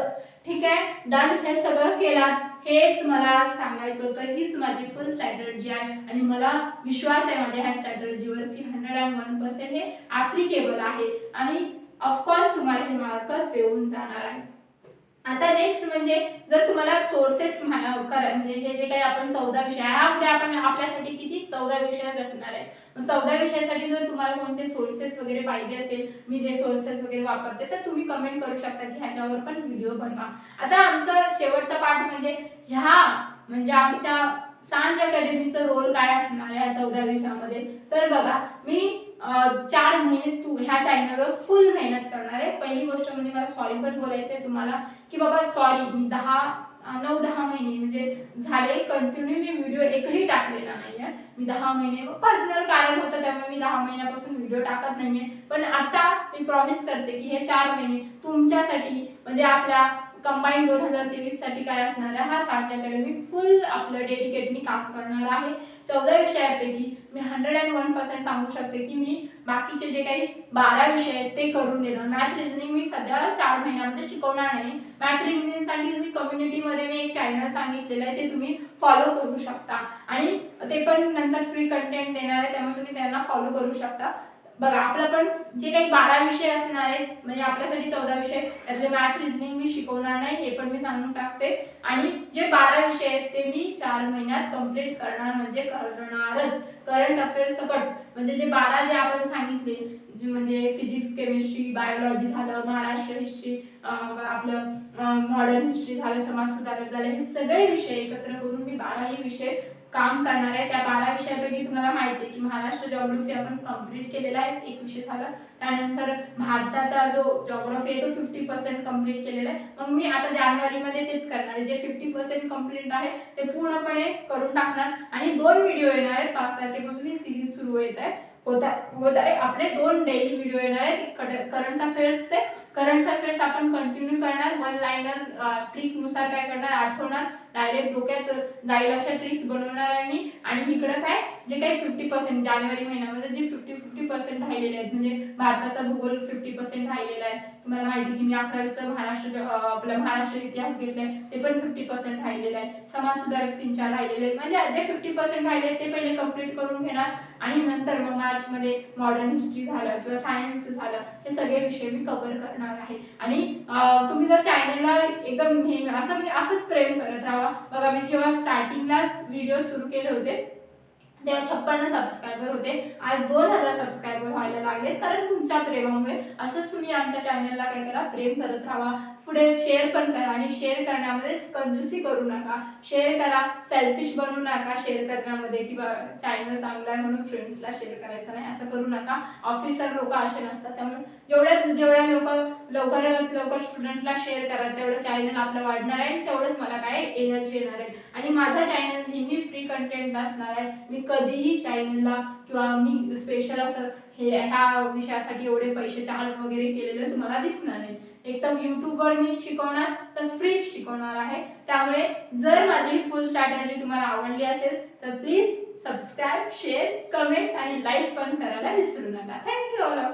ठीक आहे, डन. हे सगळं केलात, हेच मला सांगायचं होतं. हीच माझी फुल स्ट्रॅटर्जी आहे आणि मला विश्वास आहे माझ्या ह्या स्ट्रॅटर्जीवर की 101% हे ॲप्लिकेबल आहे आणि ऑफकोर्स तुम्हाला हे मार्क देऊन जाणार आहे. आता नेक्स्ट म्हणजे जर तुम्हाला सोर्सेस म्हणजे हे जे काही आपण 14 विषय आहे, आपण आपल्यासाठी किती 14 विषयच असणार आहे. 14 विषयासाठी जर तुम्हाला कोणते सोर्सेस वगैरे पाहिजे असेल, मी जे सोर्सेस वगैरे वापरते तर तुम्ही कमेंट करू शकता की ह्याच्यावर पण व्हिडिओ बनवा. आता आमचा शेवटचा पार्ट म्हणजे आमच्या सांज अकॅडमीचा रोल काय असणार आहे 14 विषयामध्ये. तर बघा, मी 4 महिने ह्या चॅनलवर फुल मेहनत करणार आहे. पहिली गोष्ट म्हणजे मला सॉरी पण बोलायचं आहे तुम्हाला की बाबा सॉरी, मी 9-10 महिने म्हणजे झाले कंटिन्यू मी व्हिडिओ एकही टाकलेला नाहीये. मी 10 महिने पर्सनल कारण होतं त्यामुळे मी 10 महिन्यापासून व्हिडिओ टाकत नाहीये. पण आता मी प्रॉमिस करते की हे 4 महिने तुमच्यासाठी म्हणजे आपल्या कंबाईन 2023 साठी काय असणार आहे, हा सांज अकॅडमी फुल आपलं डेडिकेटली काम करणार आहे. 14 विषयापैकी मी 101% सांगू शकते की मी बाकीचे जे काही 12 विषय आहेत ते करून देणार. मॅथ रिझनिंग मी सध्या 4 महिन्यामध्ये शिकवणार नाही. मॅथ रिझनिंगसाठी तुम्ही कम्युनिटीमध्ये मी एक चॅनल सांगितलेलं आहे, ते तुम्ही फॉलो करू शकता आणि ते पण नंतर फ्री कंटेंट देणार आहे, त्यामुळे तुम्ही त्यांना फॉलो करू शकता. बघा, आपलं पण जे काही 12 विषय असणार आहेत म्हणजे आपल्यासाठी 14 विषय, त्यातले मॅथ रिझनिंग मी शिकवणार नाही हे पण मी सांगून टाकते. आणि जे 12 विषय आहेत ते मी 4 महिन्यात कंप्लीट करणार म्हणजे करणारच. करंट अफेअर्स सकट म्हणजे जे 12 जे आपण सांगितले म्हणजे फिजिक्स, केमिस्ट्री, बायोलॉजी झालं, महाराष्ट्र हिस्ट्री, आपलं मॉडर्न हिस्ट्री झालं, समाज सुधारक झालं, हे सगळे विषय एकत्र करून मी 12ही विषय काम करणार आहे. त्या 12 विषयापैकी तुम्हाला माहिती आहे की महाराष्ट्र जॉग्राफी आपण कंप्लीट केलेला आहे, एक विषय झाला. त्यानंतर भारताचा जो जॉग्राफी आहे तो 50% कंप्लीट केलेला आहे. मग मी आता जानेवारीमध्ये तेच करणार आहे, जे 50% कंप्लीट आहे ते पूर्णपणे करून टाकणार आणि 2 व्हिडिओ येणार आहेत. 5 तारखेपासून ही सिरीज सुरू होत आहे. आपले 2 डेली व्हिडिओ येणार आहेत करंट अफेअर्सचे. करंट अफेअर्स आपण कंटिन्यू करणार, 1 लाइनर ट्रिक नुसार काय करणार, आठवणार, डायरेक्ट डोक्यात जाईल अशा ट्रिक्स बनवणार आहे मी. आणि इकडे काय जे काही 50% जानेवारी महिन्यामध्ये जे 50% राहिलेले आहेत म्हणजे भारताचा भूगोल 50% राहिलेला आहे. तुम्हाला माहिती की मी 11वीचं आपला महाराष्ट्र इतिहास घेतलाय ते पण 50% राहिलेलं आहे. समाज सुधारक 3-4 राहिलेले आहेत. म्हणजे जे 50% राहिले ते पहिले कंप्लीट करून घेणार आणि नंतर मग मार्चमध्ये मॉडर्न हिस्ट्री झालं किंवा सायन्स झालं, हे सगळे विषय मी कव्हर करणार आहे. आणि तुम्ही जर चॅनलला एकदम नेहमी असं म्हणजे असंच प्रेम करत राहा. बघा मी जेव्हा स्टार्टिंगला व्हिडिओ सुरू केले होते तेव्हा 56 सबस्क्रायबर होते, आज 2000 सबस्क्रायबर व्हायला लागले, कारण तुमच्या प्रेमामुळे. असंच तुम्ही आमच्या चॅनलला काय करा, प्रेम करत राहा, पुढे शेअर पण करा. आणि शेअर करण्यामध्ये कंजूसी करू नका, शेअर करा, सेल्फिश बनू नका शेअर करण्यामध्ये, किंवा चॅनल चांगला आहे म्हणून फ्रेंड्सला शेअर करायचं नाही, असं करू नका. ऑफिसर लोक असे नसतात, त्यामुळे जेवढ्या लवकर स्टुडंटला शेअर करा, तेवढं चॅनल आपलं वाढणार आहे, तेवढंच मला काय एनर्जी येणार आहे. आणि माझा चॅनल नेहमी फ्री कंटेंट असणार आहे. मी कधीही चॅनलला किंवा मी स्पेशल असं ह्या विषयासाठी एवढे पैसे चार्ज वगैरे केलेले तुम्हाला दिसणार नाही. एक तर यूट्यूबवर मी शिकवणार तर फ्रीच शिकवणार आहे. त्यामुळे जर माझी फुल स्ट्रॅटर्जी तुम्हाला आवडली असेल तर प्लीज सबस्क्राईब, शेअर, कमेंट आणि लाईक पण करायला विसरू नका. Thank you all of you.